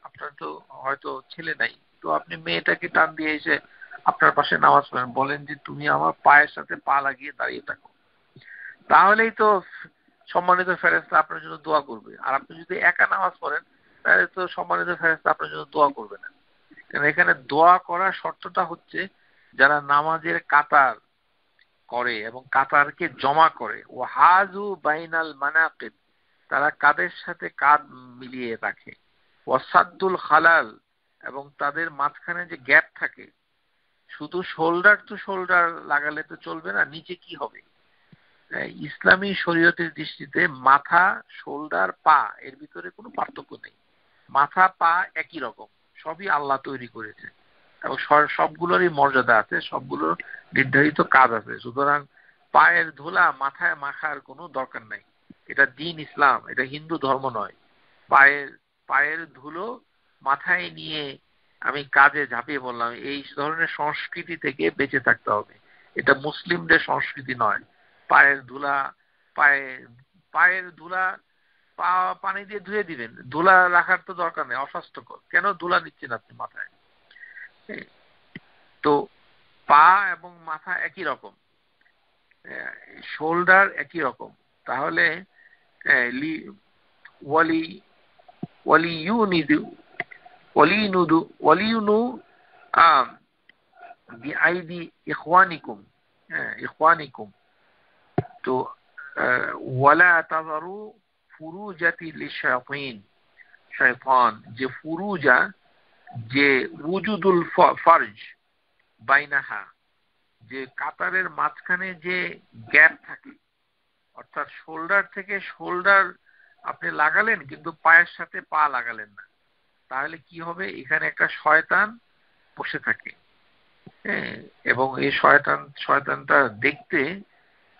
আপনার তো হয়তো ছেলে নাই, তো আপনি মেয়েটাকে টান দিয়ে এসে আপনার পাশে নামাজ পড়েন, বলেন যে তুমি আমার পায়ের সাথে পা লাগিয়ে দাঁড়িয়ে থাকো, তাহলেই তো সম্মানিত ফেরেশতা আপনার জন্য দোয়া করবে। আর আপনি যদি একা নামাজ পড়েন, তাহলে তো সম্মানিত ফেরেশতা আপনার জন্য দোয়া করবে না। কারণ এখানে দোয়া করার শর্তটা হচ্ছে যারা নামাজের কাতার করে এবং কাতারকে জমা করে, ও হাজু বাইনাল মানাকিব, তারা কাদের সাথে কাঁধ মিলিয়ে রাখে, ওয়াসাদ্দুল খালাল, এবং তাদের মাঝখানে যে গ্যাপ থাকে, শুধু শোল্ডার টু শোল্ডার লাগালে তো চলবে না, নিচে কি হবে। ইসলামী শরীয়তের দৃষ্টিতে মাথা, শোল্ডার, পা এর ভিতরে কোনো পার্থক্য নেই। মাথা পা একই রকম, সবই আল্লাহ তৈরি করেছে এবং সবগুলোরই মর্যাদা আছে, সবগুলোর নির্ধারিত কাজ আছে। সুতরাং পায়ের ধুলা মাথায় মাখার কোনো দরকার নাই। এটা দ্বীন ইসলাম, এটা হিন্দু ধর্ম নয়। পায়ের ধুলো মাথায় নিয়ে আমি কাজে ঝাঁপিয়ে পড়লাম, এই ধরনের সংস্কৃতি থেকে বেঁচে থাকতে হবে। এটা মুসলিমদের সংস্কৃতি নয়। পায়ের ধুলা পায়ের ধুলা পা পানি দিয়ে ধুয়ে দিবেন, ধুলা রাখার তো দরকার নেই, অস্বাস্থ্যকর। কেন ধুলা নিচ্ছেন আপনি মাথায়? তো পা এবং মাথা একই রকম, শোল্ডার একই রকম। তাহলে ওয়ালি ওয়ালিউনিদু ওয়ালিউনু বিআইদি ইখওয়ানিকুম, ইখওয়ানিকুম। তো ওয়ালা তাযারু ফুরুজাতি লিশায়াতিন, শয়তান যে ফুরুজা, যে উজুদুল ফারজ বাইনাহা, যে কাতারের মাঝখানে যে গ্যাপ থাকে, অর্থাৎ শোল্ডার থেকে শোল্ডার আপনি লাগালেন কিন্তু পায়ের সাথে পা লাগালেন না, তাহলে কি হবে, এখানে একটা শয়তান বসে থাকে। এবং এই শয়তানটা দেখতে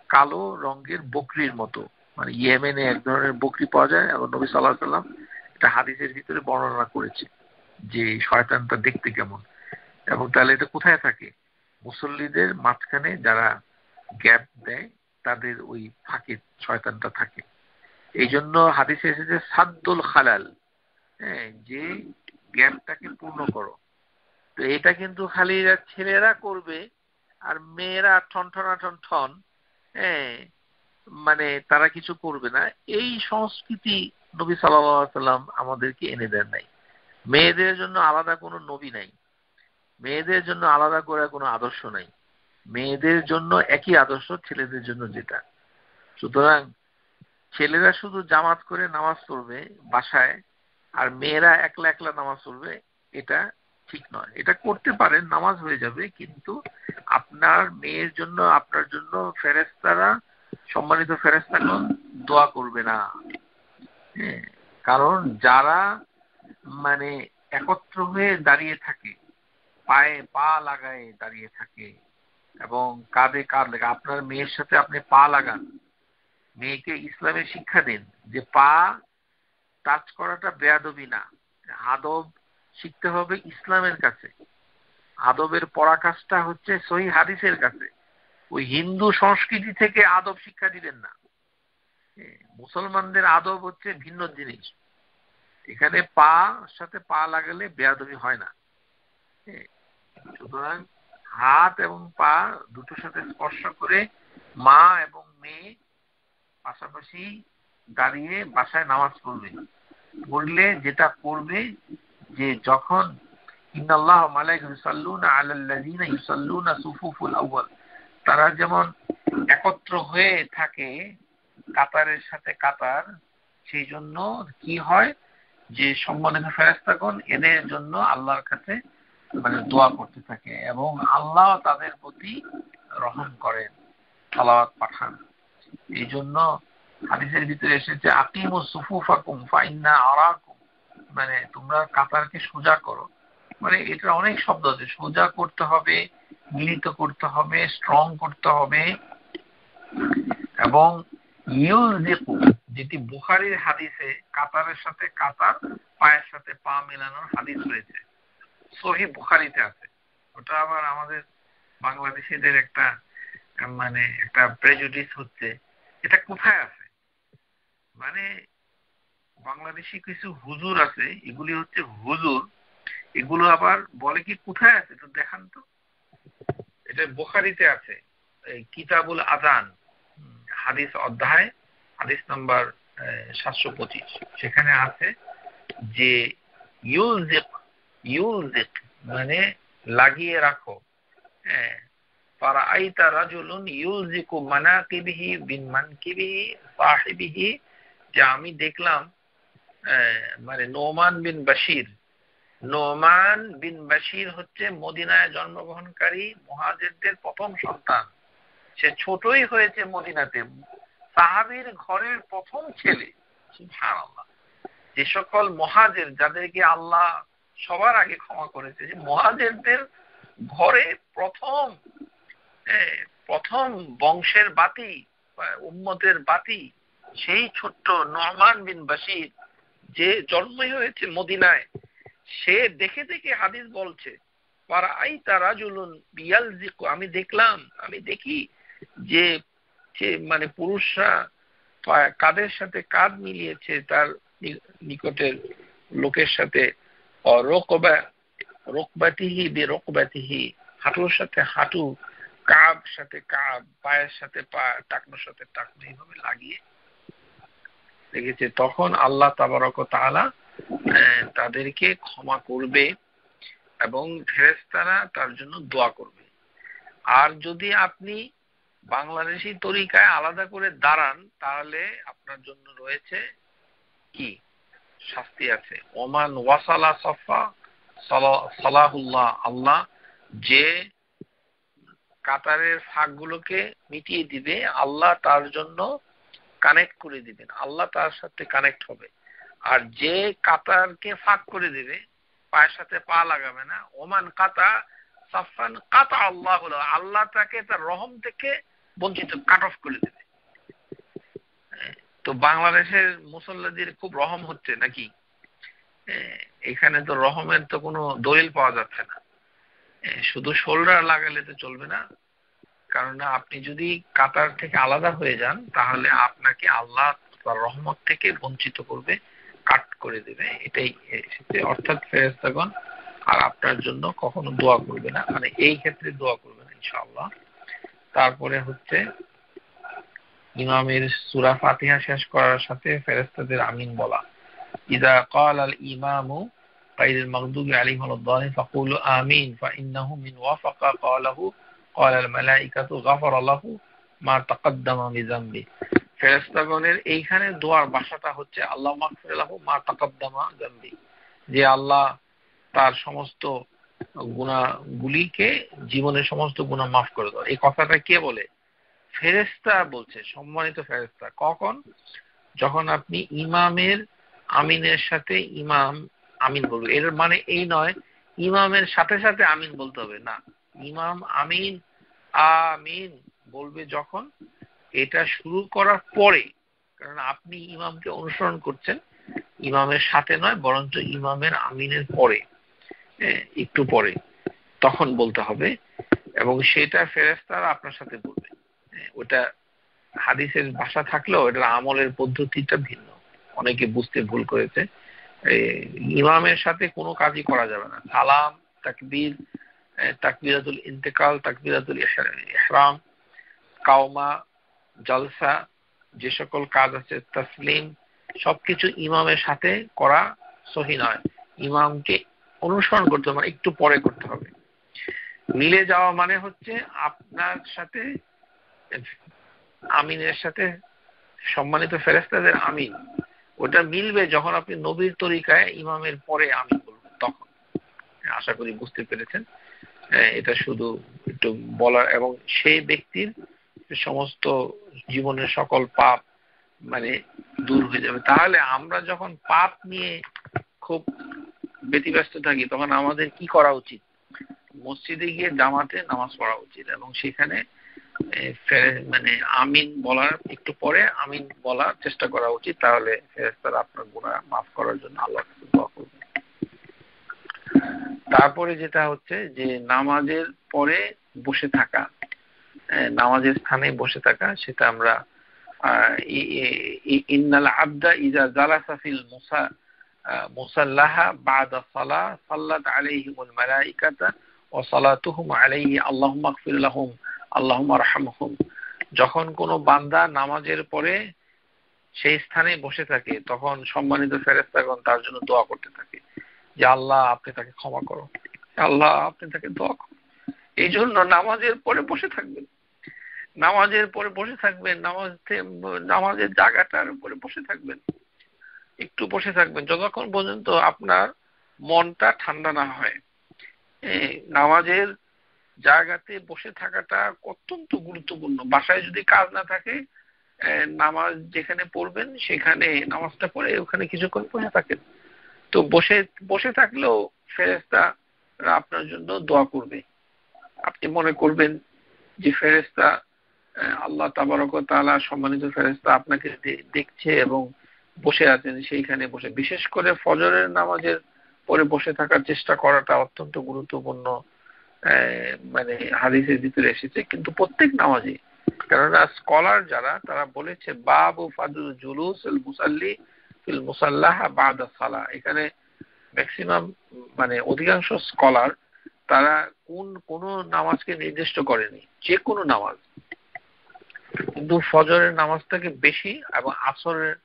কালো রঙের বকরির মতো, মানে ইয়েমেনে এক ধরনের বকরি পাওয়া যায় এবং নবী সাল্লাল্লাহু আলাইহি সাল্লাম এটা হাদিসের ভিতরে বর্ণনা করেছে যে শয়তানটা দেখতে কেমন। এবং তাহলে এটা কোথায় থাকে? মুসল্লিদের মাঝখানে যারা গ্যাপ দেয় তাদের ওই ফাঁকে শয়তানটা থাকে। এই জন্য হাদিসে এসেছে সাদ্দুল খালাল, যে গ্যাপটাকে পূর্ণ করো। তো এটা কিন্তু খালি ছেলেরা করবে আর মেয়েরা ঠন, মানে তারা কিছু করবে না, এই সংস্কৃতি নবী সাল্লাল্লাহু আলাইহি ওয়াসাল্লাম আমাদেরকে এনে দেন নাই। মেয়েদের জন্য আলাদা কোনো নবী নাই, মেয়েদের জন্য আলাদা করে কোনো আদর্শ নাই, মেয়েদের জন্য একই আদর্শ ছেলেদের জন্য যেটা। সুতরাং ছেলেরা শুধু জামাত করে নামাজ পড়বে বাসায়, আর মেয়েরা একলা একলা নামাজ পড়বে, এটা ঠিক নয়। এটা করতে পারেন, নামাজ হয়ে যাবে, কিন্তু আপনার মেয়ের জন্য আপনার জন্য ফেরেশতারা, সম্মানিত ফেরেশতাগণ দোয়া করবে না। হ্যাঁ, কারণ যারা মানে একত্র হয়ে দাঁড়িয়ে থাকে, পায়ে পা লাগায় দাঁড়িয়ে থাকে এবং কাঁধে কাঁধ লাগে, আপনার মেয়ের সাথে আপনি পা লাগান, মেয়েকে ইসলামের শিক্ষা দিন যে পা টাচ করাটা বেয়াদবি না, আদব শিখতে হবে ইসলামের কাছে, আদবের পরাকাষ্ঠা হচ্ছে সহিহ হাদিসের কাছে। ওই হিন্দু সংস্কৃতি থেকে আদব শিক্ষা দিবেন না। মুসলমানদের আদব হচ্ছে ভিন্ন জিনিস। এখানে পা সাথে পা লাগালে বেয়াদবি হয় না। সুতরাং হাত এবং পা দুটোর সাথে স্পর্শ করে মা এবং মেয়ে পাশাপাশি দাঁড়িয়ে বাসায় নামাজ পড়বে। পড়লে যেটা করবে যে যখন ইন্নাল্লাহ ওয়া মালাইকাতুহু ইউসাল্লুনা আলাল্লাযিনা ইউসাল্লুনা সুফুফুল আউয়াল, তারা যেমন একত্র হয়ে থাকে কাতারের সাথে কাতার, সেই জন্য কি হয় যে সম্মানিত ফেরেশতাগণ এদের জন্য আল্লাহর কাছে মানে দোয়া করতে থাকে এবং আল্লাহ তাদের প্রতি রহম করেন, সালাওয়াত পাঠান। এই জন্য হাদিসের ভিতরে এসেছে আকিমুস সুফুফাকুম ফাইন্না আরাকুম, মানে তোমরা কাতারকে সোজা করো। মানে এটা অনেক শব্দ আছে, সোজা করতে হবে, মিলিত করতে হবে, স্ট্রং করতে হবে। এবং ইউলজিকু, যেটি বুখারীর হাদিসে কাতারের সাথে কাতার, পায়ের সাথে পা মেলানোর হাদিস রয়েছে, সহিহ বুখারীতে আছে। ওটা আবার আমাদের বাংলাদেশীদের একটা মানে একটা প্রেজুডিস হচ্ছে, এটা কোথায় আছে? মানে বাংলাদেশি কিছু হুজুর আছে, এগুলি হচ্ছে হুজুর, এগুলো আবার বলে কি কোথায় আছে তো দেখান তো। এটা বুখারীতে আছে, এই কিতাবুল আযান হাদিস অধ্যায়, হাদিস নাম্বার 725, সেখানে আছে যে ইউলজিক, ইউলজিক মানে লাগিয়ে রাখো। ফারাআইতা রাজুলুন ইউলজিকু মানাকিবিহি বিন মানকিবিহি সাহিবিহি, যে আমি দেখলাম মানে নোমান বিন বাশির, নোমান বিন বাশির হচ্ছে মদিনায় জন্মগ্রহণকারী মুহাজিরদের প্রথম সন্তান। সে ছোটই হয়েছে মদিনাতে, সাহাবীর ঘরের প্রথম ছেলে। সুবহানাল্লাহ। যে সকল মুহাজির যাদেরকে আল্লাহ সবার আগে ক্ষমা করেছে, যে মুহাজিরদের ঘরে প্রথম প্রথম বংশের বাতি, উম্মতের বাতি, সেই ছোট্ট নোমান বিন বাশির যে জন্মই হয়েছে মদিনায়, সে দেখে দেখে হাদিস বলছে ফারাআইতা রাজুলুন বিয়ালজিকু, আমি দেখলাম, আমি দেখি যে মানে পুরুষরা কাঁধের সাথে কাঁধ মিলিয়েছে তার নিকটের লোকের সাথে, রোকবাতিহি বেরোকবাতিহি, হাঁটুর সাথে হাঁটু, কাব সাথে কাব, পায়ের সাথে পা, টাকনোর সাথে টাকনো, এইভাবে লাগিয়ে রেখেছে। তখন আল্লাহ তাবারক ওয়া তাআলা তাদেরকে ক্ষমা করবে এবং ফেরেশতারা তার জন্য দোয়া করবে। আর যদি আপনি বাংলাদেশি তরিকায় আলাদা করে দাঁড়ান, তাহলে আপনার জন্য রয়েছে কি শাস্তি আছে। ওমান ওয়াসালা সফা সালাহুল্লাহ, আল্লাহ যে কাতারের ফাঁকগুলোকে মিটিয়ে দিবে, আল্লাহ তার জন্য কানেক্ট করে দিবেন, আল্লাহ তার সাথে কানেক্ট হবে। আর যে কাতারকে ফাঁক করে দিবে, পায়ের সাথে পা লাগাবে না, ওমান কাতা সাফান কাতা আল্লাহ, আল্লাহ তাকে তার রহম থেকে বঞ্চিত, কাট অফ করে দেবে। তো বাংলাদেশের মুসল্লিদের খুব রহম হচ্ছে নাকি? এখানে তো রহমের তো কোনো দলিল পাওয়া যাচ্ছে না। শুধু শোল্ডার লাগালে তো চলবে না, কারণ আপনি যদি কাতার থেকে আলাদা হয়ে যান, তাহলে আপনাকে আল্লাহ তার রহমত থেকে বঞ্চিত করবে, কাট করে দেবে। এটাই অর্থাৎ ফেরেশতাগণ আর আপনার জন্য কখনো দোয়া করবে না, মানে এই ক্ষেত্রে দোয়া করবে না ইনশাআল্লাহ। তারপরে হচ্ছে ইমামের সূরা ফাতিহা শেষ করার সাথে ফেরেশতাদের আমিন বলা। ইযা ক্বাল আল ইমামু গায়রিল মাগদুবি আলাইহিম ওয়ালাদ-দালিন ফাকুলু আমিন ফাইন্নাহু মিন ওয়াফাকা ক্বালাহু ক্বালাল মালাইকাতু গাফারা লাহু মা তাকাদ্দামা মিন যামবি। ফেরেশতাগণের এইখানে দোয়ার ভাষাটা হচ্ছে আল্লাহুম্মা মাগফির লাহু মা তাকাদ্দামা যামবি, যে আল্লাহ তার সমস্ত গুনাহগুলিকে, জীবনের সমস্ত গুনাহ মাফ করে দাও। এই কথাটা কে বলে? ফেরেশতা বলছে, সম্মানিত ফেরেশতা। কখন? যখন আপনি ইমামের আমিনের সাথে ইমাম আমিন বলবে। এর মানে এই নয় ইমামের সাথে সাথে আমিন বলতে হবে, না। ইমাম আমিন আমিন বলবে যখন, এটা শুরু করার পরে, কারণ আপনি ইমামকে অনুসরণ করছেন, ইমামের সাথে নয়, বরঞ্চ ইমামের আমিনের পরে, একটু পরে, তখন বলতে হবে। এবং সেটা ফেরেশতারা আপনার সাথে বলবে। ওটা হাদিসের ভাষা থাকলেও এটার আমলের পদ্ধতিটা ভিন্ন। অনেকে বুঝতে ভুল করেছে। ইমামের সাথে কোনো কাজই করা যাবে না। সালাম, তাকবীর, তাকবীরাতুল ইন্তেকাল, তাকবীরাতুল ইহরাম, কাওমা, জলসা, যে সকল কাজ আছে, তাসলিম, সবকিছু ইমামের সাথে করা সহি নয়। ইমামকে অনুসরণ করতে হবে, একটু পরে করতে হবে। মিলে যাওয়া মানে হচ্ছে আপনার সাথে আমিনের সাথে, সম্মানিত ফেরেশতাদের আমিন, ওটা মিলবে যখন আপনি নবীর তরিকায় ইমামের পরে আমিন বলবেন, তখন। আশা করি বুঝতে পেরেছেন। এটা শুধু একটু বলার, এবং সেই ব্যক্তির সমস্ত জীবনের সকল পাপ মানে দূর হয়ে যাবে। তাহলে আমরা যখন পাপ নিয়ে খুব ব্যতিব্যস্ত থাকি, তখন আমাদের কি করা উচিত? মসজিদে গিয়ে জামাতে নামাজ পড়া উচিত, এবং সেখানে মানে আমিন বলার একটু পরে আমিন বলার চেষ্টা করা উচিত। তাহলে ফেরেশতারা আপনার গুনাহ মাফ করার জন্য আল্লাহর কাছে দোয়া করবে। তারপরে যেটা হচ্ছে যে নামাজের পরে বসে থাকা, নামাজের স্থানে বসে থাকা, সেটা আমরা ইন্নাল আবদা ইযা জালাসা ফিল মুসাল্লাহা বা'দা সালাহ সাল্লাত আলাইহিমুল মালাইকাতু ওয়া সালাতুহুম আলাইহি আল্লাহুম্মা ইগফির লাহুম আল্লাহুম্মা আরহামহুম। যখন কোনো বান্দা নামাজের পরে সেই স্থানে বসে থাকে, তখন সম্মানিত ফেরেশতাগণ তার জন্য দোয়া করতে থাকে যে আল্লাহ আপনি তাকে ক্ষমা করো, আল্লাহ আপনি তাকে দোয়া করুন। এই জন্য নামাজের পরে বসে থাকবেন, নামাজের পরে বসে থাকবেন, নামাজের জায়গাটার উপরে বসে থাকবেন, একটু বসে থাকবেন যতক্ষণ পর্যন্ত আপনার মনটা ঠান্ডা না হয়। নামাজের জায়গাতে বসে থাকাটা অত্যন্ত গুরুত্বপূর্ণ। বাসায় যদি কাজ না থাকে, নামাজ যেখানে পড়বেন সেখানে নামাজটা পড়ে ওখানে কিছুক্ষণ বসে থাকেন। তো বসে বসে থাকলেও ফেরেশতা আপনার জন্য দোয়া করবে। আপনি মনে করবেন যে ফেরেশতা, আল্লাহ তাবারক ওয়া তাআলা, সম্মানিত ফেরেশতা আপনাকে দেখছে এবং বসে আছেন সেইখানে বসে। বিশেষ করে ফজরের নামাজের পরে বসে থাকার চেষ্টা করাটা অত্যন্ত গুরুত্বপূর্ণ, মানে হাদিসের ভিতরে এসেছে। কিন্তু প্রত্যেক নামাজে, কেননা স্কলার যারা, তারা বলেছে বাবু ফাদুল জুলুসুল মুসাল্লি ফিল মুসাল্লাহা বা'দা সালাহ। এখানে ম্যাক্সিমাম মানে অধিকাংশ স্কলার তারা কোন নামাজকে নির্দিষ্ট করেনি, যে কোনো নামাজ। কিন্তু ফজরের নামাজটাকে বেশি এবং আসরের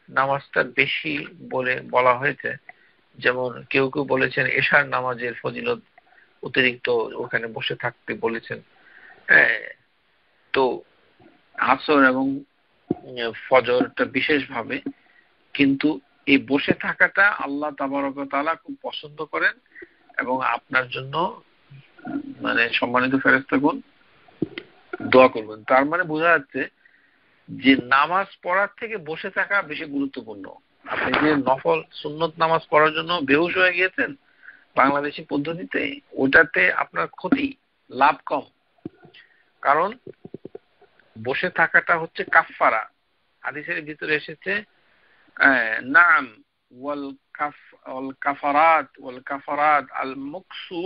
নামাজটা বেশি বলে বলা হয়েছে। যেমন কেউ কেউ বলেছেন এশার নামাজের ফজিলত অতিরিক্ত, ওখানে বসে থাকতে বলেছেন। তো আসর এবং ফজরটা বিশেষভাবে। কিন্তু এই বসে থাকাটা আল্লাহ তাবারক ওয়া তাআলা খুব পছন্দ করেন, এবং আপনার জন্য মানে সম্মানিত ফেরেশতাগণ দোয়া করবেন। তার মানে বোঝা যাচ্ছে যে নামাজ পড়ার থেকে বসে থাকা বেশি গুরুত্বপূর্ণ। আপনি যে নফল সুন্নত নামাজ পড়ার জন্য বেহুশ হয়ে গিয়েছেন বাংলাদেশি পদ্ধতিতে, ওটাতে আপনার ক্ষতি, লাভ কম। কারণ বসে থাকাটা হচ্ছে কাফফারা। হাদিসের ভিতরে এসেছে নাম ওয়াল কাফারাত আল মুকসু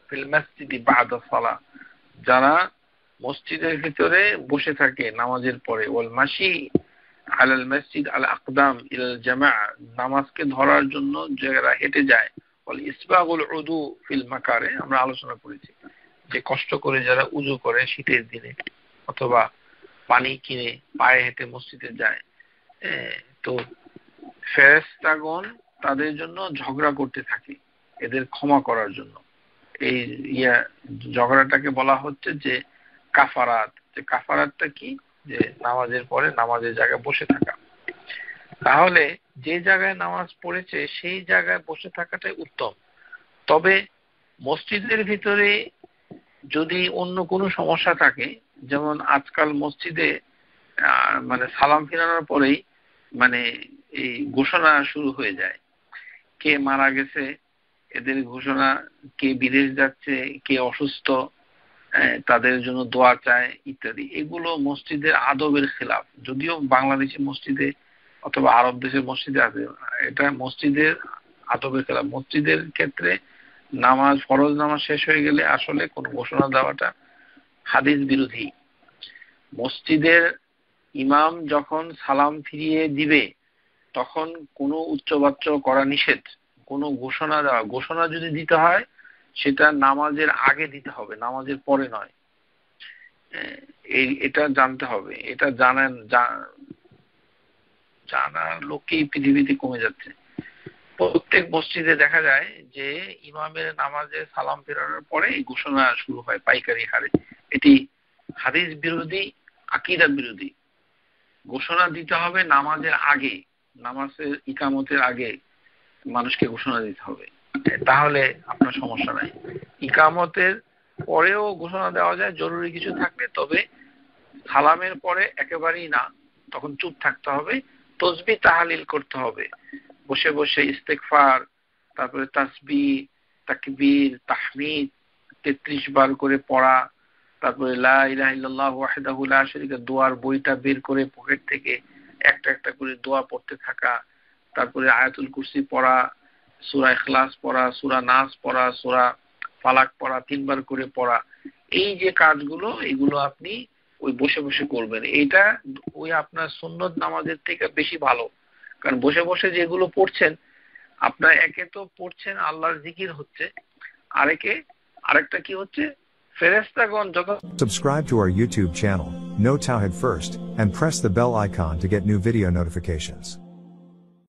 ফিল মসজিদি বা'দা সালাহ। যারা মসজিদের ভিতরে বসে থাকে নামাজের পরে, ওয়াল মাশি আলাল মসজিদ আল আকদাম ইলাল জামাআ, নামাজকে ধরার জন্য যারা হেঁটে যায়, ওয়াল ইসবাগুল উযু ফিল মাকারে, আমরা আলোচনা করেছি যে কষ্ট করে যারা উযু করে শীতের দিনে, অথবা পানি কিনে পায়ে হেঁটে মসজিদে যায়। তো ফেরেশতাগণ তাদের জন্য ঝগড়া করতে থাকে এদের ক্ষমা করার জন্য। এই ঝগড়াটাকে বলা হচ্ছে যে কাফারাত। যে কাফারাতটা কি? যে নামাজের পরে নামাজের জায়গায় বসে থাকা। তাহলে যে জায়গায় নামাজ পড়েছে সেই জায়গায় বসে থাকাটাই উত্তম। তবে মসজিদের ভিতরে যদি অন্য কোনো সমস্যা থাকে, যেমন আজকাল মসজিদে মানে সালাম ফিরানোর পরেই মানে এই ঘোষণা শুরু হয়ে যায়, কে মারা গেছে এদের ঘোষণা, কে বিদেশ যাচ্ছে, কে অসুস্থ, তাদের জন্য দোয়া চায় ইত্যাদি। এগুলো মসজিদের আদবের খেলাফ। যদিও বাংলাদেশি মসজিদে অথবা আরব দেশের মসজিদে আছে, এটা মসজিদের আদবের খেলাফ। মসজিদের ক্ষেত্রে নামাজ, ফরজ নামাজ শেষ হয়ে গেলে আসলে কোনো ঘোষণা দেওয়াটা হাদিস বিরোধী। মসজিদের ইমাম যখন সালাম ফিরিয়ে দিবে তখন কোনো উচ্চবাচ্য করা নিষেধ, কোনো ঘোষণা দেওয়া, ঘোষণা যদি দিতে হয় সেটা নামাজের আগে দিতে হবে, নামাজের পরে নয়। এটা জানতে হবে। এটা জানার লোকই পৃথিবীতে কমে যাচ্ছে। প্রত্যেক মসজিদে দেখা যায় যে ইমামের নামাজে সালাম ফেরানোর পরে ঘোষণা শুরু হয় পাইকারি হারে। এটি হাদিস বিরোধী, আকীদা বিরোধী। ঘোষণা দিতে হবে নামাজের আগে, নামাজের ইকামতের আগে মানুষকে ঘোষণা দিতে হবে, তাহলে আপনার সমস্যা নাই। ইকামতের পরেও ঘোষণা দেওয়া যায় জরুরি কিছু থাকলে, তবে সালামের পরে একেবারেই না, তখন চুপ থাকতে হবে, তসবিহ তাহলিল করতে হবে, বসে বসে ইস্তেগফার, তারপরে তাসবিহ, তাকবীর, তাহমিদ 33 বার করে পড়া, তারপরে লা ইলাহা ইল্লাল্লাহু ওয়াহদাহু লা শারীকা, দোয়ার বইটা বের করে পকেট থেকে একটা একটা করে দোয়া পড়তে থাকা, তারপরে আয়াতুল কুরসি পড়া, সূরা ইখলাস পড়া, সূরা নাস পড়া, সূরা ফালাক পড়া, 3 বার করে পড়া। এই যে কাজগুলো, এগুলো আপনি ওই বসে বসে করবেন। এটা ওই আপনার সুন্নত নামাজের থেকে বেশি ভালো। কারণ বসে বসে যেগুলো পড়ছেন, আপনার একে তো পড়ছেন আল্লাহর জিকির হচ্ছে, আরেকটা কি হচ্ছে, ফেরেশতাগণ যখন Subscribe to our YouTube channel, Know Tawhid First, and press the bell icon to get new video notifications.